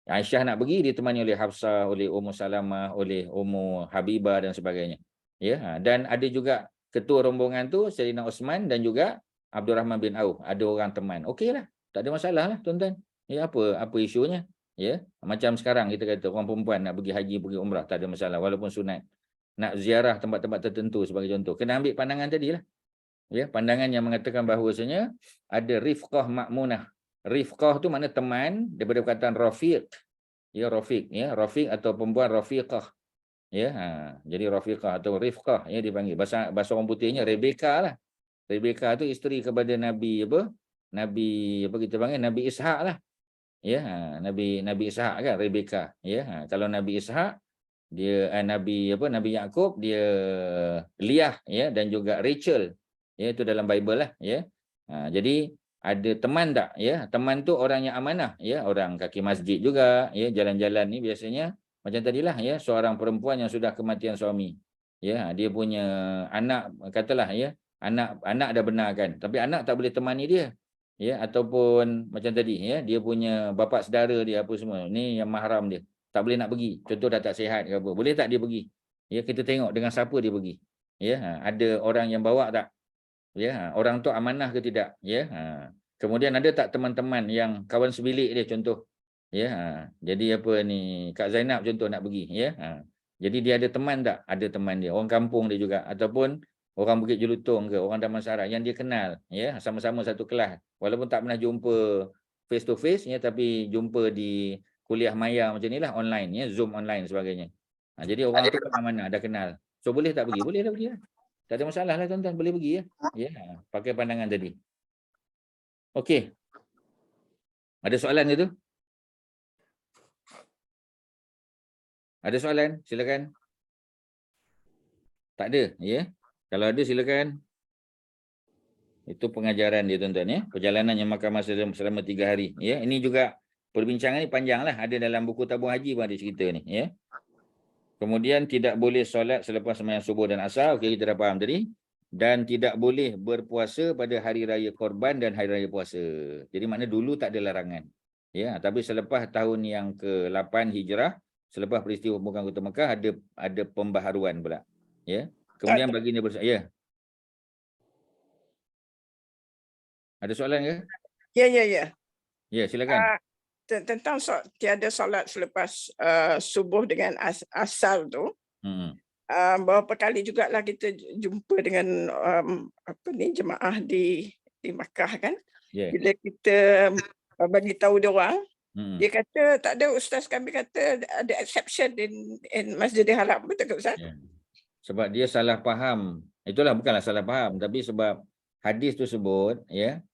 Aisyah nak pergi ditemani oleh Hafsah, oleh Ummu Salamah, oleh Ummu Habibah dan sebagainya, ya. Dan ada juga ketua rombongan tu Sayyidina Osman dan juga Abdul Rahman bin Auf, ada orang teman. Okeylah. Tak ada masalah lah tuan-tuan. Ya, apa isunya? Ya, macam sekarang kita kata orang perempuan nak pergi haji, pergi umrah, tak ada masalah walaupun sunat. Nak ziarah tempat-tempat tertentu sebagai contoh. Kena ambil pandangan tadilah. Ya, pandangan yang mengatakan bahawasanya ada rifqah ma'munah. Rifqah tu makna teman, daripada perkataan rafiq. Ya, rafiq, ya, rafiq atau perempuan rafiqah. Ya, jadi rafiqah atau rifqah, ya, dipanggil. Bahasa orang putihnya Rebecca lah. Rebecca tu isteri kepada Nabi apa? Nabi apa kita panggil? Nabi Ishaq lah. Ya, Nabi Ishaq kan Rebecca. Ya, kalau Nabi Ishaq dia Nabi Yakub dia Leah, ya, dan juga Rachel. Ya, itu dalam Bible lah, ya. Jadi ada teman tak, ya? Teman tu orang yang amanah, ya, orang kaki masjid juga, ya, jalan-jalan ni biasanya macam tadilah, ya, seorang perempuan yang sudah kematian suami. Ya, dia punya anak katalah, ya, anak dah benarkan, tapi anak tak boleh temani dia. Ya, ataupun macam tadi, ya, dia punya bapa saudara dia apa semua. Ni yang mahram dia. Tak boleh nak pergi. Contoh dah tak sihat ke apa. Boleh tak dia pergi? Ya, kita tengok dengan siapa dia pergi. Ya, ada orang yang bawa tak? Ya, orang tu amanah ke tidak? Ya. Kemudian ada tak teman-teman yang kawan sebilik dia contoh? Ya, jadi apa ni? Kak Zainab contoh nak pergi, ya. Jadi dia ada teman tak? Ada teman dia. Orang kampung dia juga ataupun orang Bukit Jelutong ke, orang Damansara yang dia kenal, ya, sama-sama satu kelas. Walaupun tak pernah jumpa face to face, ya, tapi jumpa di kuliah maya macam inilah online, ya, Zoom online sebagainya. Jadi orang tu kan amanah, dah kenal. So boleh tak pergi? Boleh dah pergi lah. Tak ada masalah lah tuan-tuan, boleh pergi, ya. Ya, pakai pandangan tadi. Okey. Ada soalan ke tu? Ada soalan? Silakan. Tak ada, ya. Kalau ada silakan. Itu pengajaran dia tuan-tuan, ya. Perjalanan yang makan masa selama 3 hari, ya. Ini juga perbincangan ni panjang lah. Ada dalam buku tabung haji pun ada cerita ni, ya. Kemudian tidak boleh solat selepas sembahyang subuh dan asar. Okey, kita dah faham tadi. Dan tidak boleh berpuasa pada hari raya Korban dan hari raya puasa. Jadi makna dulu tak ada larangan. Ya, tapi selepas tahun yang ke-8 Hijrah, selepas peristiwa pembukaan Kota Mekah ada pembaharuan pula. Ya. Kemudian baginda ya. Ada soalan ke?
Ya.
Ya, silakan.
Tentang tiada solat selepas subuh dengan asar tu. Berapa kali jugalah kita jumpa dengan jemaah di Makkah kan.
Yeah.
Bila kita bagi tahu dia orang, dia kata tak ada, ustaz kami kata ada exception in Masjidil Haram. Betul ke ustaz?
Yeah. Sebab dia salah faham. Itulah bukanlah salah faham, tapi sebab hadis tu sebut, ya.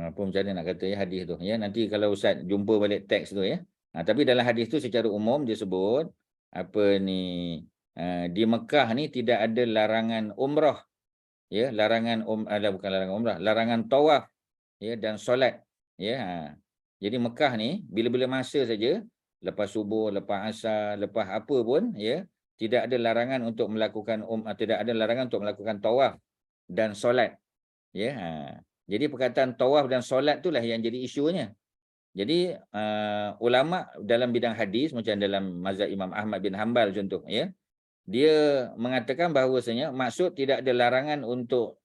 Apa macam mana nak kata, ya, hadis tu, ya. Nanti kalau ustaz jumpa balik teks tu, ya. Tapi dalam hadis tu secara umum dia sebut apa ni, di Mekah ni tidak ada larangan umrah, ya, bukan larangan umrah, larangan tawaf, ya, dan solat, ya. Jadi Mekah ni bila-bila masa saja, lepas subuh, lepas asar, lepas apa pun, ya, tidak ada larangan untuk melakukan tawaf dan solat, ya. Jadi perkataan tawaf dan solat itulah yang jadi isunya. Jadi ulama dalam bidang hadis macam dalam mazhab Imam Ahmad bin Hanbal contoh, ya. Dia mengatakan bahawasanya maksud tidak ada larangan untuk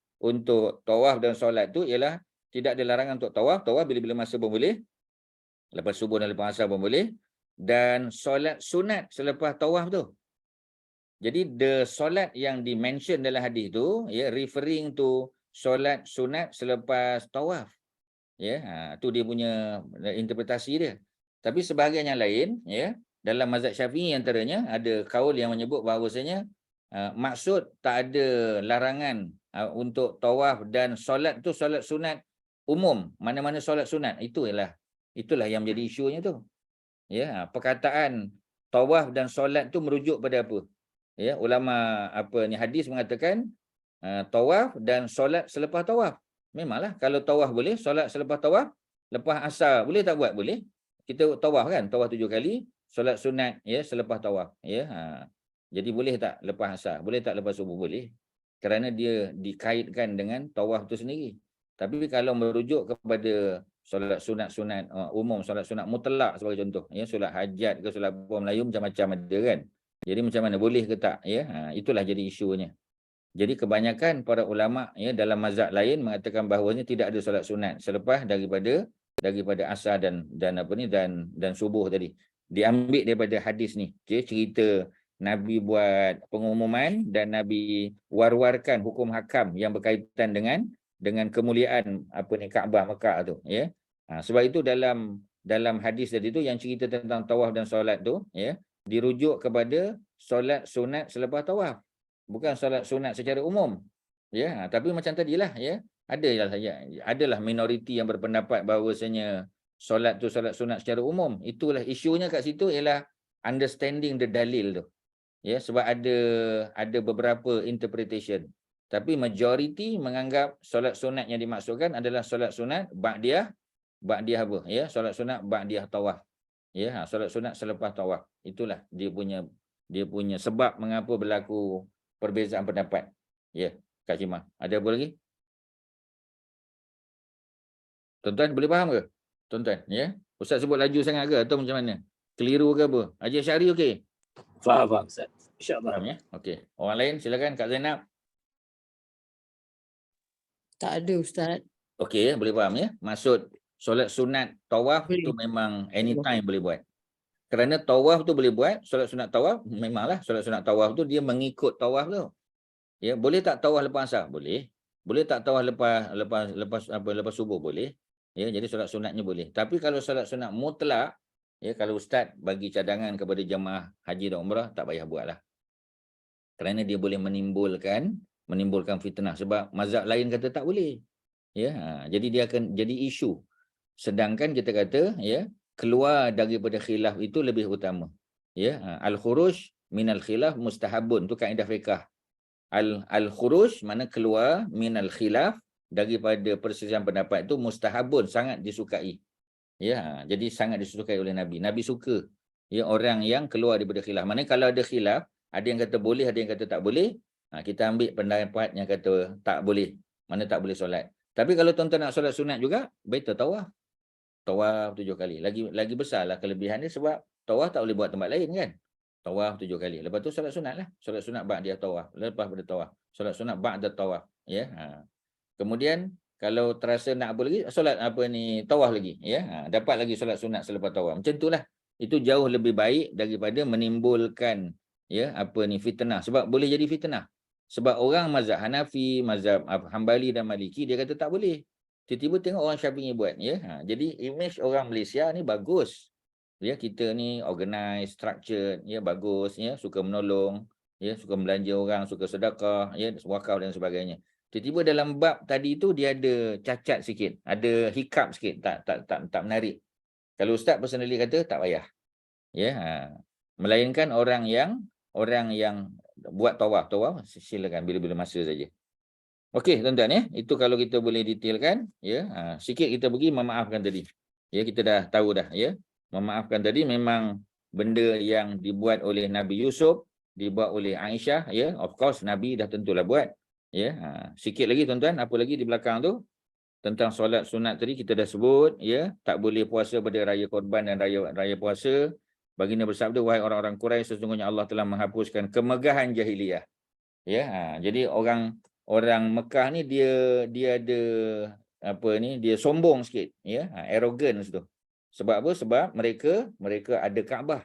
tawaf dan solat tu ialah tidak ada larangan untuk tawaf bila-bila masa pun boleh. Lepas subuh dan lepas asar pun boleh, dan solat sunat selepas tawaf tu. Jadi the solat yang di-mention dalam hadis tu, ya, referring to solat sunat selepas tawaf. Ya, tu dia punya interpretasi dia. Tapi sebahagian yang lain, ya, dalam mazhab Syafi'i antaranya ada kaul yang menyebut bahawasanya maksud tak ada larangan untuk tawaf dan solat tu solat sunat umum. Mana-mana solat sunat, itulah yang menjadi isunya tu. Ya, perkataan tawaf dan solat tu merujuk pada apa? Ya, ulama hadis mengatakan tawaf dan solat selepas tawaf. Memanglah kalau tawaf boleh, solat selepas tawaf, lepas asar boleh tak buat? Boleh. Kita tawaf kan, tawaf 7 kali, solat sunat, ya, selepas tawaf, ya. Jadi boleh tak lepas asar? Boleh tak lepas subuh? Boleh. Kerana dia dikaitkan dengan tawaf tu sendiri. Tapi kalau merujuk kepada solat sunat-sunat umum, solat sunat mutlak sebagai contoh, ya, solat hajat ke solat Melayu macam-macam ada kan. Jadi macam mana, boleh ke tak, ya? Itulah jadi isunya. Jadi kebanyakan para ulama, ya, dalam mazhab lain mengatakan bahawanya tidak ada solat sunat selepas daripada asar dan subuh tadi. Diambil daripada hadis ni, okay, cerita Nabi buat pengumuman dan Nabi war-warkan hukum hakam yang berkaitan dengan kemuliaan Kaabah Mekah tu, ya. Sebab itu dalam hadis tadi tu yang cerita tentang tawaf dan solat tu, ya, dirujuk kepada solat sunat selepas tawaf. Bukan solat sunat secara umum. Ya, tapi macam tadilah, ya. Adalah minoriti yang berpendapat bahawasanya solat tu solat sunat secara umum. Itulah isunya kat situ ialah understanding the dalil tu. Ya, sebab ada beberapa interpretation. Tapi majoriti menganggap solat sunat yang dimaksudkan adalah solat sunat ba'diyah apa? Ya, solat sunat ba'diyah tawaf. Ya, solat sunat selepas tawaf. Itulah dia punya sebab mengapa berlaku perbezaan pendapat. Ya, Kak Cimah. Ada apa lagi? Tuan-tuan boleh faham ke? Tuan-tuan, ya. Ustaz sebut laju sangat ke atau macam mana? Keliru ke apa? Haji Syari okey?
Faham Ustaz. InsyaAllah.
Faham ya? Okey. Orang lain silakan Kak Zainab.
Tak ada Ustaz.
Okey ya, boleh faham ya? Maksud solat sunat tawaf
Boleh.
tu memang anytime boleh buat. Kerana tawaf tu boleh buat, solat sunat tawaf memanglah solat sunat tawaf tu dia mengikut tawaf tu. Ya, boleh tak tawaf lepas asar? Boleh. Boleh tak tawaf lepas subuh? Boleh. Ya, jadi solat sunatnya boleh. Tapi kalau solat sunat mutlak, ya, kalau ustaz bagi cadangan kepada jemaah haji dan umrah, tak payah buatlah. Kerana dia boleh menimbulkan fitnah, sebab mazhab lain kata tak boleh. Ya, jadi dia akan jadi isu. Sedangkan kita kata, ya, keluar daripada khilaf itu lebih utama. Ya, al-khuruj minal khilaf mustahabun, tu kaedah fiqh. Al-khuruj mana keluar minal khilaf, daripada perselisihan pendapat itu mustahabun, sangat disukai. Ya, jadi sangat disukai oleh Nabi. Nabi suka, ya, orang yang keluar daripada khilaf. Mana kalau ada khilaf, ada yang kata boleh, ada yang kata tak boleh, kita ambil pendapat yang kata tak boleh. Mana tak boleh solat. Tapi kalau tuan-tuan nak solat sunat juga, better tawaf. Tawaf 7 kali. Lagi besarlah kelebihan dia sebab tawaf tak boleh buat tempat lain kan. Tawaf 7 kali. Lepas tu solat sunat lah. Solat sunat ba'diyah tawaf. Lepas pada tawaf. Solat sunat ba'da tawaf. Ya. Kemudian kalau terasa nak apa lagi, solat tawaf lagi, ya. Dapat lagi solat sunat selepas tawaf. Macam itulah. Itu jauh lebih baik daripada menimbulkan, ya, fitnah. Sebab boleh jadi fitnah. Sebab orang mazhab Hanafi, mazhab Hambali dan Maliki dia kata tak boleh. Tiba-tiba tengok orang Syafi'i buat, ya. Jadi image orang Malaysia ni bagus. Ya, kita ni organized, structured, ya, bagus, ya, suka menolong, ya, suka belanja orang, suka sedekah, ya, wakaf dan sebagainya. Tiba-tiba dalam bab tadi tu dia ada cacat sikit, ada hiccup sikit, tak menarik. Kalau ustaz personally kata tak payah. Ya, melainkan orang yang buat tawaf silakan bila-bila masa saja. Okey tuan-tuan, ya, itu kalau kita boleh detailkan, ya. Sikit kita pergi memaafkan tadi. Ya, kita dah tahu dah, ya. Memaafkan tadi memang benda yang dibuat oleh Nabi Yusuf, dibuat oleh Aisyah, ya. Of course Nabi dah tentulah buat. Ya, sikit lagi tuan-tuan, apa lagi di belakang tu tentang solat sunat tadi kita dah sebut, ya, tak boleh puasa pada raya Korban dan raya puasa. Baginda bersabda, wahai orang-orang Quraisy, sesungguhnya Allah telah menghapuskan kemegahan jahiliyah. Ya, jadi orang Mekah ni dia ada dia sombong sikit, ya, arrogance tu. Sebab apa? Sebab mereka ada Kaabah.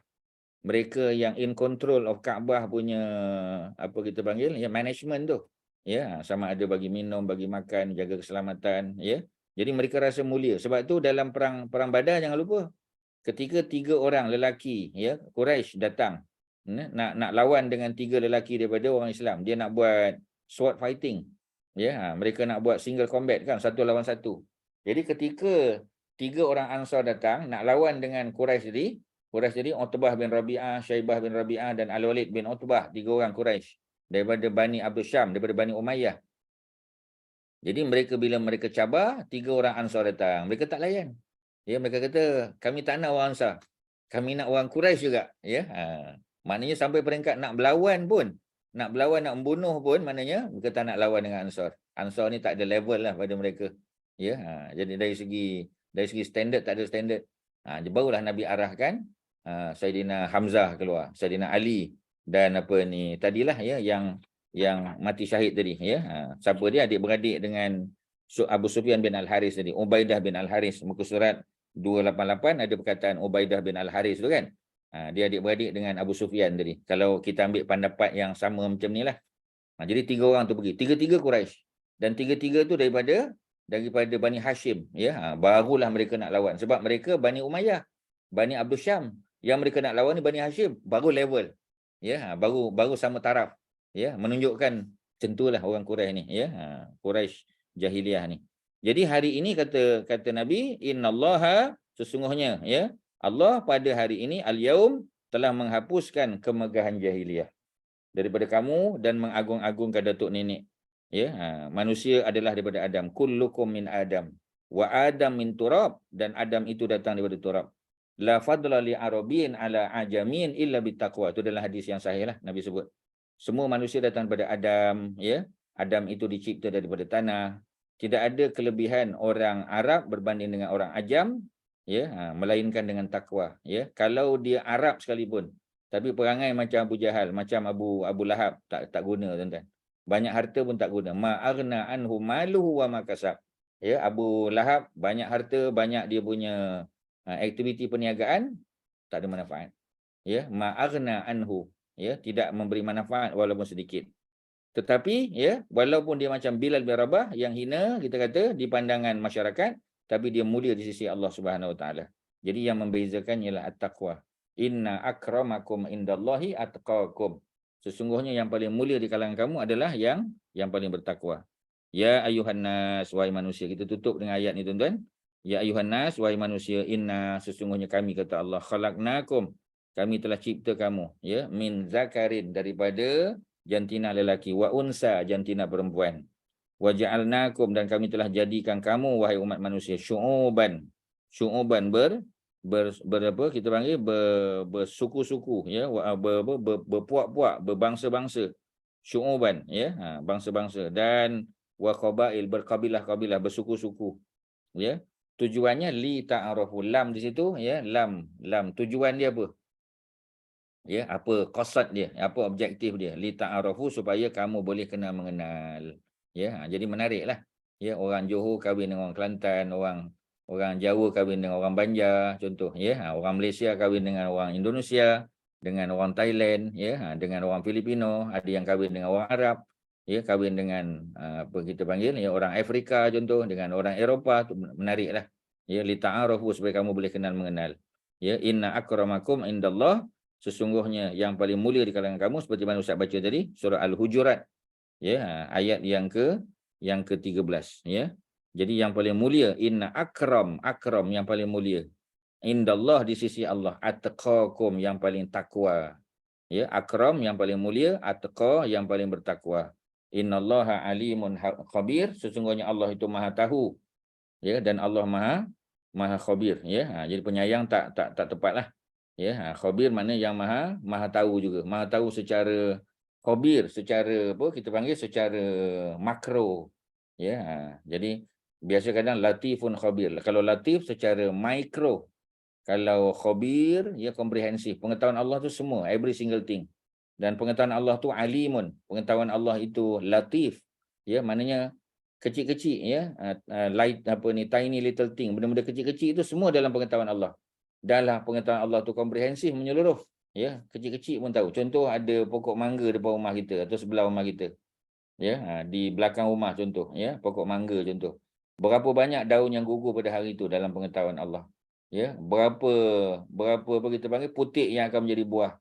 Mereka yang in control of Kaabah punya kita panggil, ya, management tu. Ya, sama ada bagi minum, bagi makan, jaga keselamatan, ya. Jadi mereka rasa mulia. Sebab tu dalam perang Badar jangan lupa, ketika 3 orang lelaki, ya, Quraisy datang nak lawan dengan 3 lelaki daripada orang Islam, dia nak buat sword fighting. Ya, mereka nak buat single combat kan, 1 lawan 1. Jadi ketika 3 orang Ansar datang nak lawan dengan Quraisy jadi Utbah bin Rabi'ah, Syaibah bin Rabi'ah dan Al-Walid bin Utbah, 3 orang Quraisy daripada Bani Abdul Syam, daripada Bani Umayyah. Jadi bila mereka cabar, 3 orang Ansar datang, mereka tak layan. Ya, mereka kata kami tak nak orang Ansar, kami nak orang Quraisy juga. Ya, maknanya sampai peringkat nak berlawan pun, nak membunuh pun, maknanya mereka tak nak lawan dengan Ansar. Ansar ni tak ada level lah pada mereka. Ya, jadi dari segi standard tak ada standard. Barulah Nabi arahkan Saidina Hamzah keluar, Saidina Ali dan tadilah, ya, yang mati syahid tadi, ya. Siapa dia? Adik-beradik dengan Abu Sufyan bin Al-Haris tadi, Ubaidah bin Al-Haris. Muka surat 288 ada perkataan Ubaidah bin Al-Haris tu kan. Dia adik-beradik dengan Abu Sufyan tadi. Kalau kita ambil pendapat yang sama macam ni lah. Jadi 3 orang tu pergi. 3-3 Quraisy. Dan 3-3 tu daripada daripada Bani Hashim, ya. Barulah mereka nak lawan sebab mereka Bani Umayyah, Bani Abdul Syam. Yang mereka nak lawan ni Bani Hashim, baru level. Ya, baru sama taraf. Ya, menunjukkan tentulah orang Quraisy ni, ya. Quraisy jahiliyah ni. Jadi hari ini kata Nabi, innallaha, sesungguhnya, ya, Allah pada hari ini al-yaum telah menghapuskan kemegahan jahiliyah daripada kamu dan mengagung-agungkan datuk nenek. Ya, manusia adalah daripada Adam. Kullukum min Adam wa Adam min turab, dan Adam itu datang daripada turab. La fadla li arabin ala ajamin illa bittaqwa. Itu adalah hadis yang sahih lah Nabi sebut. Semua manusia datang daripada Adam, ya. Adam itu dicipta daripada tanah. Tidak ada kelebihan orang Arab berbanding dengan orang Ajam, ya, melainkan dengan takwa, ya. Kalau dia Arab sekalipun, tapi perangai macam Abu Jahal, macam Abu Lahab, tak guna, tuan-tuan. Banyak harta pun tak guna. Ma'aghna anhu maluhu wa makasab. Ya, Abu Lahab banyak harta, banyak dia punya aktiviti perniagaan, tak ada manfaat. Ya, ma'aghna anhu, ya, tidak memberi manfaat walaupun sedikit. Tetapi, ya, walaupun dia macam Bilal bin Rabah yang hina, kita kata di pandangan masyarakat, tapi dia mulia di sisi Allah Subhanahu Wa Taala. Jadi yang membezakan ialah at-taqwa. Inna akramakum indallahi atqakum. Sesungguhnya yang paling mulia di kalangan kamu adalah yang paling bertakwa. Ya ayuhan nas, wahai manusia. Kita tutup dengan ayat ni, tuan-tuan. Ya ayuhan nas, wahai manusia, inna, sesungguhnya kami, kata Allah, khalaqnakum, kami telah cipta kamu, ya, min zakarin, daripada jantina lelaki, wa unsa, jantina perempuan. Wa ja'alnakum, dan kami telah jadikan kamu, wahai umat manusia, syu'uban berapa kita panggil bersuku-suku, ya, berpuak-puak, berbangsa-bangsa, syu'uban, ya, bangsa-bangsa, dan wa qabail, berkabilah-kabilah, bersuku-suku, ya. Tujuannya li ta'arafu, lam di situ, ya, lam tujuan dia apa? Ya, apa qasad dia, apa objektif dia? Li ta'arafu, supaya kamu boleh kenal mengenal. Ya, jadi menariklah. Ya, orang Johor kahwin dengan orang Kelantan, orang Jawa kahwin dengan orang Banjar, contoh, ya. Orang Malaysia kahwin dengan orang Indonesia, dengan orang Thailand, ya, dengan orang Filipino, ada yang kahwin dengan orang Arab, ya, kahwin dengan apa kita panggil, ya, orang Afrika contoh, dengan orang Eropah, tu menariklah. Ya, li ta'arafu, supaya kamu boleh kenal mengenal. Ya, inna akramakum indallah, sesungguhnya yang paling mulia di kalangan kamu, seperti mana Ustaz baca tadi, surah Al-Hujurat, ya, ayat yang ke-13, ya. Jadi yang paling mulia, inna akram yang paling mulia, indallah, di sisi Allah, atqakum, yang paling takwa. Ya, akram yang paling mulia, atqa yang paling bertakwa. Innallaha alimun khabir, sesungguhnya Allah itu Maha tahu, ya, dan Allah Maha khabir, ya. Jadi penyayang tak tepatlah. Ya, khabir maknanya yang maha tahu juga. Maha tahu secara khabir, secara apa kita panggil, secara makro. Ya, jadi biasa kadang latifun khabir. Kalau latif secara mikro, kalau khabir, ya, komprehensif. Pengetahuan Allah tu semua, every single thing. Dan pengetahuan Allah tu alimun. Pengetahuan Allah itu latif. Ya, maknanya kecil-kecil, ya, light apa ni, tiny little thing, benda-benda kecil-kecil itu semua dalam pengetahuan Allah. Dalam pengetahuan Allah tu komprehensif, menyeluruh, ya, kecil-kecil pun tahu. Contoh, ada pokok mangga depan rumah kita atau sebelah rumah kita, ya, di belakang rumah contoh, ya, pokok mangga contoh. Berapa banyak daun yang gugur pada hari itu dalam pengetahuan Allah, ya. Berapa apa kita panggil putik yang akan menjadi buah.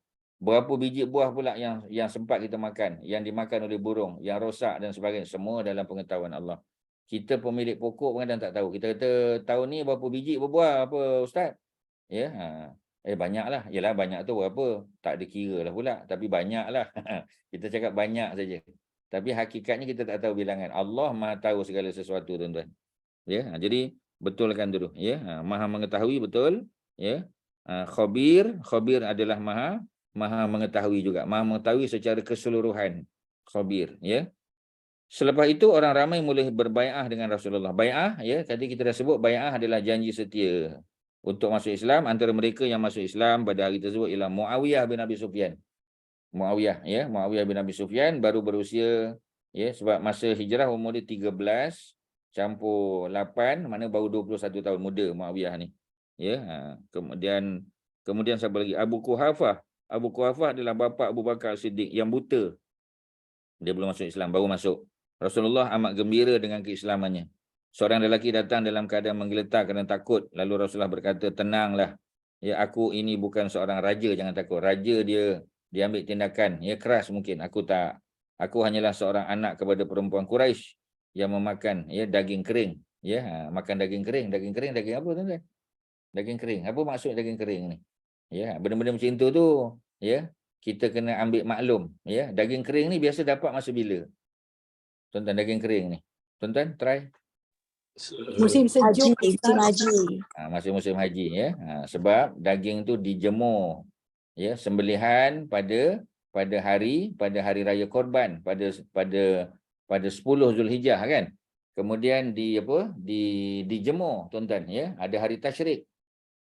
Berapa biji buah pula yang sempat kita makan, yang dimakan oleh burung, yang rosak dan sebagainya, semua dalam pengetahuan Allah. Kita pemilik pokok kadang tak tahu. Kita kata tahun ni berapa biji berbuah apa Ustaz? Ya, banyaklah. Yalah, banyak tu berapa? Tak ada kira lah pula, tapi banyaklah. Kita cakap banyak saja. Tapi hakikatnya kita tak tahu bilangan. Allah Maha tahu segala sesuatu, tuan-tuan. Ya, jadi betulkan dulu, ya. Maha mengetahui, betul, ya. Khabir adalah maha mengetahui juga. Maha mengetahui secara keseluruhan. Khabir, ya. Selepas itu orang ramai mula berbai'ah dengan Rasulullah. Bai'ah, ya, tadi kita dah sebut bai'ah adalah janji setia untuk masuk Islam. Antara mereka yang masuk Islam pada hari tersebut ialah Muawiyah bin Abi Sufyan. Muawiyah, ya, Muawiyah bin Abi Sufyan baru berusia, ya, sebab masa hijrah umur dia 13 campur 8, mana baru 21 tahun, muda Muawiyah ni. Ya, kemudian siapa lagi? Abu Quhafah. Abu Quhafah adalah bapa Abu Bakar Siddiq yang buta. Dia belum masuk Islam, baru masuk. Rasulullah amat gembira dengan keislamannya. seorang lelaki datang dalam keadaan menggeletar kerana takut. Lalu Rasulullah berkata, tenanglah. Ya, aku ini bukan seorang raja, jangan takut. Raja dia ambil tindakan, ya keras mungkin. Aku tak. Aku hanyalah seorang anak kepada perempuan Quraisy yang memakan ya daging kering. Ya, makan daging kering. Daging kering, daging apa tuan-tuan? Daging kering. Apa maksud daging kering ni? Ya, benda-benda macam tu ya, kita kena ambil maklum. Ya, daging kering ni biasa dapat masa bila? Tuan-tuan, daging kering ni. Tuan-tuan, try.
Musim sejuk.
Musim haji.
Masa musim haji ya. Sebab daging tu dijemur. Ya, sembelihan pada hari raya Korban pada 10 Zulhijjah kan. Kemudian dijemur tuan-tuan ya. Ada hari tasyrik.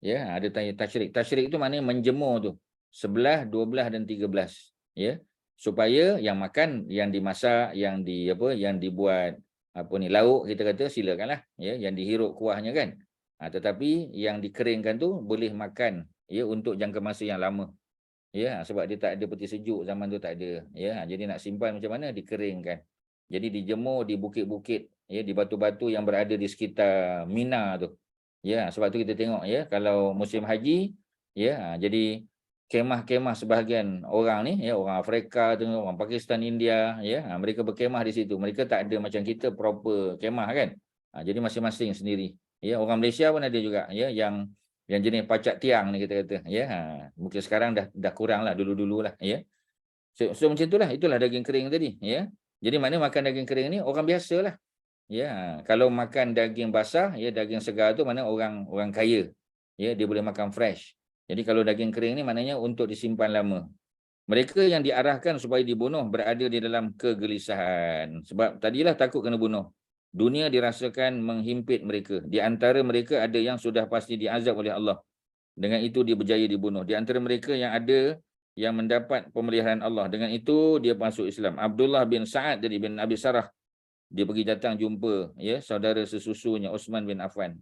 Ya, ada tasyrik. Tasyrik tu maknanya menjemur tu. 11, 12 dan 13 ya. Supaya yang makan, yang dimasak, yang dibuat lauk kita kata silakanlah ya, yang dihirup kuahnya kan. Tetapi yang dikeringkan tu boleh makan ya untuk jangka masa yang lama. Ya, sebab dia tak ada peti sejuk zaman tu, tak ada ya. Jadi nak simpan macam mana? Dikeringkan. Jadi dijemur di bukit-bukit ya, di batu-batu yang berada di sekitar Mina tu. Ya, sebab tu kita tengok ya, kalau musim haji ya, jadi kemah-kemah sebahagian orang ni ya, orang Afrika tu, orang Pakistan, India ya, mereka berkemah di situ. Mereka tak ada macam kita proper kemah kan. Jadi masing-masing sendiri. Ya, orang Malaysia pun ada juga ya, yang jenis pacak tiang ni kita kata ya. Mungkin sekarang dah kurang lah, dulu-dululah ya. So macam itulah daging kering tadi ya. Jadi maknanya makan daging kering ni orang biasalah. Ya, kalau makan daging basah ya, daging segar tu mana orang kaya. Ya, dia boleh makan fresh. Jadi kalau daging kering ni maknanya untuk disimpan lama. Mereka yang diarahkan supaya dibunuh berada di dalam kegelisahan. Sebab tadilah takut kena bunuh. Dunia dirasakan menghimpit mereka. Di antara mereka ada yang sudah pasti diazab oleh Allah. Dengan itu dia berjaya dibunuh. Di antara mereka yang ada yang mendapat pemeliharaan Allah. Dengan itu dia masuk Islam. Abdullah bin Sa'ad dari bin Abi Sarah. Dia pergi datang jumpa ya saudara sesusunya Uthman bin Affan.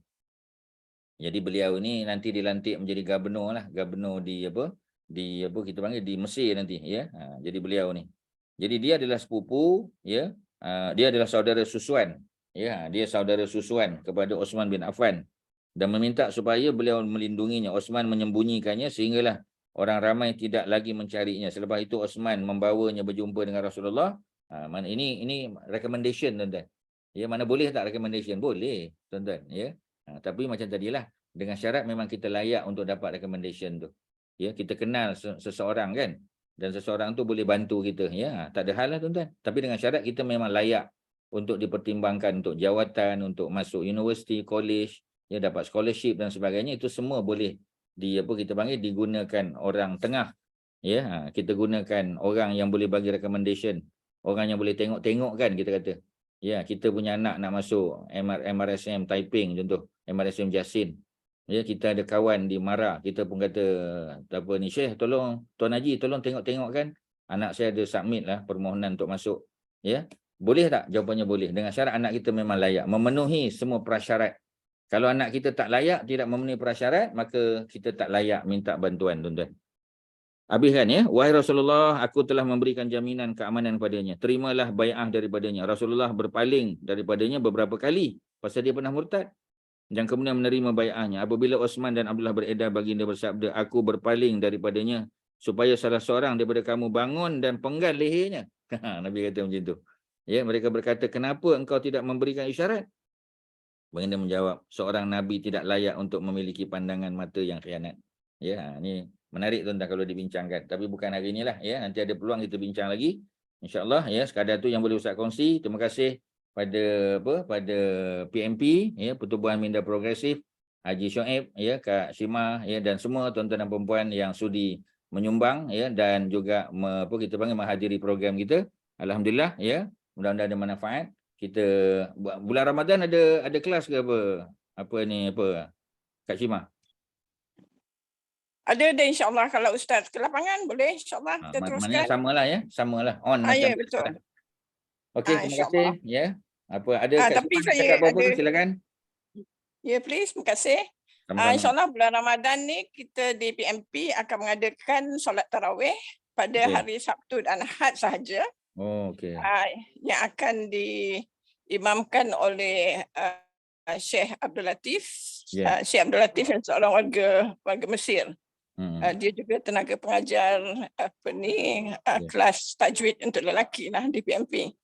Jadi beliau ni nanti dilantik menjadi gubernur kita panggil di Mesir nanti ya. Jadi beliau ni. Jadi dia adalah sepupu ya. Dia adalah saudara susuan. Ya, dia saudara susuan kepada Uthman bin Affan dan meminta supaya beliau melindunginya. Uthman menyembunyikannya sehinggalah orang ramai tidak lagi mencarinya. Selepas itu Uthman membawanya berjumpa dengan Rasulullah. Mana ini recommendation tuan-tuan. Ya, mana boleh tak recommendation? Boleh tuan-tuan ya. Tapi macam tadilah, dengan syarat memang kita layak untuk dapat recommendation tu. Ya, kita kenal seseorang kan, dan seseorang tu boleh bantu kita ya. Tak ada hal lah tuan-tuan. Tapi dengan syarat kita memang layak untuk dipertimbangkan untuk jawatan, untuk masuk universiti, college, ya, dapat scholarship dan sebagainya. Itu semua boleh kita panggil digunakan orang tengah. Ya, kita gunakan orang yang boleh bagi recommendation. Orang yang boleh tengok-tengok kan kita kata. Ya, kita punya anak nak masuk MRSM Taiping contoh, MRSM Jasin. Ya, kita ada kawan di Mara, kita pun kata Syekh tolong, Tuan Haji tolong tengok-tengok kan. Anak saya ada submit lah permohonan untuk masuk. Ya, boleh tak? Jawapannya boleh. Dengan syarat anak kita memang layak, memenuhi semua prasyarat. Kalau anak kita tak layak, tidak memenuhi prasyarat, maka kita tak layak minta bantuan tuan-tuan. Habiskan ya. Wahai Rasulullah, aku telah memberikan jaminan keamanan padanya. Terimalah bai'ah daripadanya. Rasulullah berpaling daripadanya beberapa kali pasal dia pernah murtad. Dan kemudian menerima bai'ahnya. Apabila Uthman dan Abdullah beredar, baginda bersabda, aku berpaling daripadanya supaya salah seorang daripada kamu bangun dan penggal lehernya. Nabi kata macam tu. Ya, mereka berkata, kenapa engkau tidak memberikan isyarat? Baginda menjawab, seorang Nabi tidak layak untuk memiliki pandangan mata yang khianat. Ya, ini menarik tuan-tuan kalau dibincangkan. Tapi bukan hari inilah ya. Nanti ada peluang kita bincang lagi. InsyaAllah ya. Sekadar tu yang boleh Ustaz kongsi. Terima kasih pada PMP ya, Pertubuhan Minda Progresif, Haji Shoaib ya, Kak Shima ya, dan semua tuan-tuan dan puan yang sudi menyumbang ya, dan juga kita panggil menghadiri program kita. Alhamdulillah ya. Mudah-mudahan ada manfaat. Kita bulan Ramadan ada kelas ke apa? Kak Shima?
Ada insyaAllah. Kalau Ustaz ke lapangan boleh insyaAllah kita teruskan.
Maknanya samalah ya. Samalah. On macam
ya, betul.
Okey, terima kasih ya. Ada
tapi saya
ada, silakan.
Ya, please. Terima kasih. InsyaAllah bulan Ramadan ni kita di PMP akan mengadakan solat tarawih pada hari Sabtu dan Ahad sahaja.
Oh, okey.
Yang akan diimamkan oleh Syekh Abdul Latif.
Ya.
Syekh Abdul Latif yang seorang warga Mesir. Dia juga tenaga pengajar kelas tajwid untuk lelaki lah di PMP.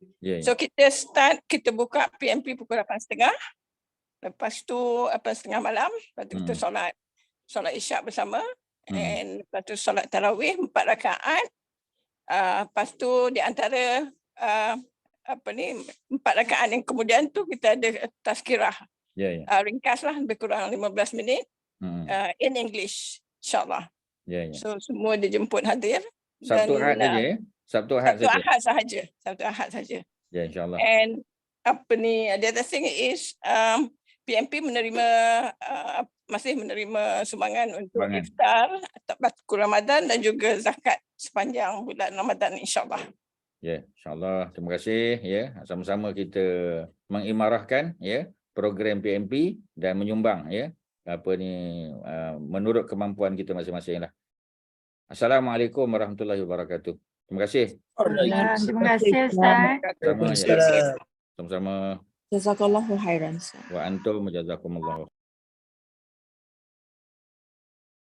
So kita buka PMP pukul 8.30. Lepas tu 8.30 malam, lepas tu kita solat isyak bersama, and lepas tu solat tarawih 4 rakaat. Lepas tu di antara 4 rakaat yang kemudian tu kita ada tazkirah. Ringkas lah, lebih kurang 15 minit in English, insyaAllah. So semua dijemput hadir.
Sabtu Ahad saja ya? Sabtu Ahad saja.
Sabtu Ahad saja.
Ya, insyaAllah.
And the other thing is PMP masih menerima sumbangan untuk iftar, Batul Ramadan dan juga zakat sepanjang bulan Ramadan, insyaAllah.
Ya, insyaAllah. Terima kasih ya. Sama-sama kita mengimarahkan ya program PMP dan menyumbang ya menurut kemampuan kita masing-masing lah. Assalamualaikum warahmatullahi wabarakatuh. Terima kasih.
Terima kasih Ustaz.
Sama-sama.
Jazakallahu khairan.
Wa antum jazakumullah.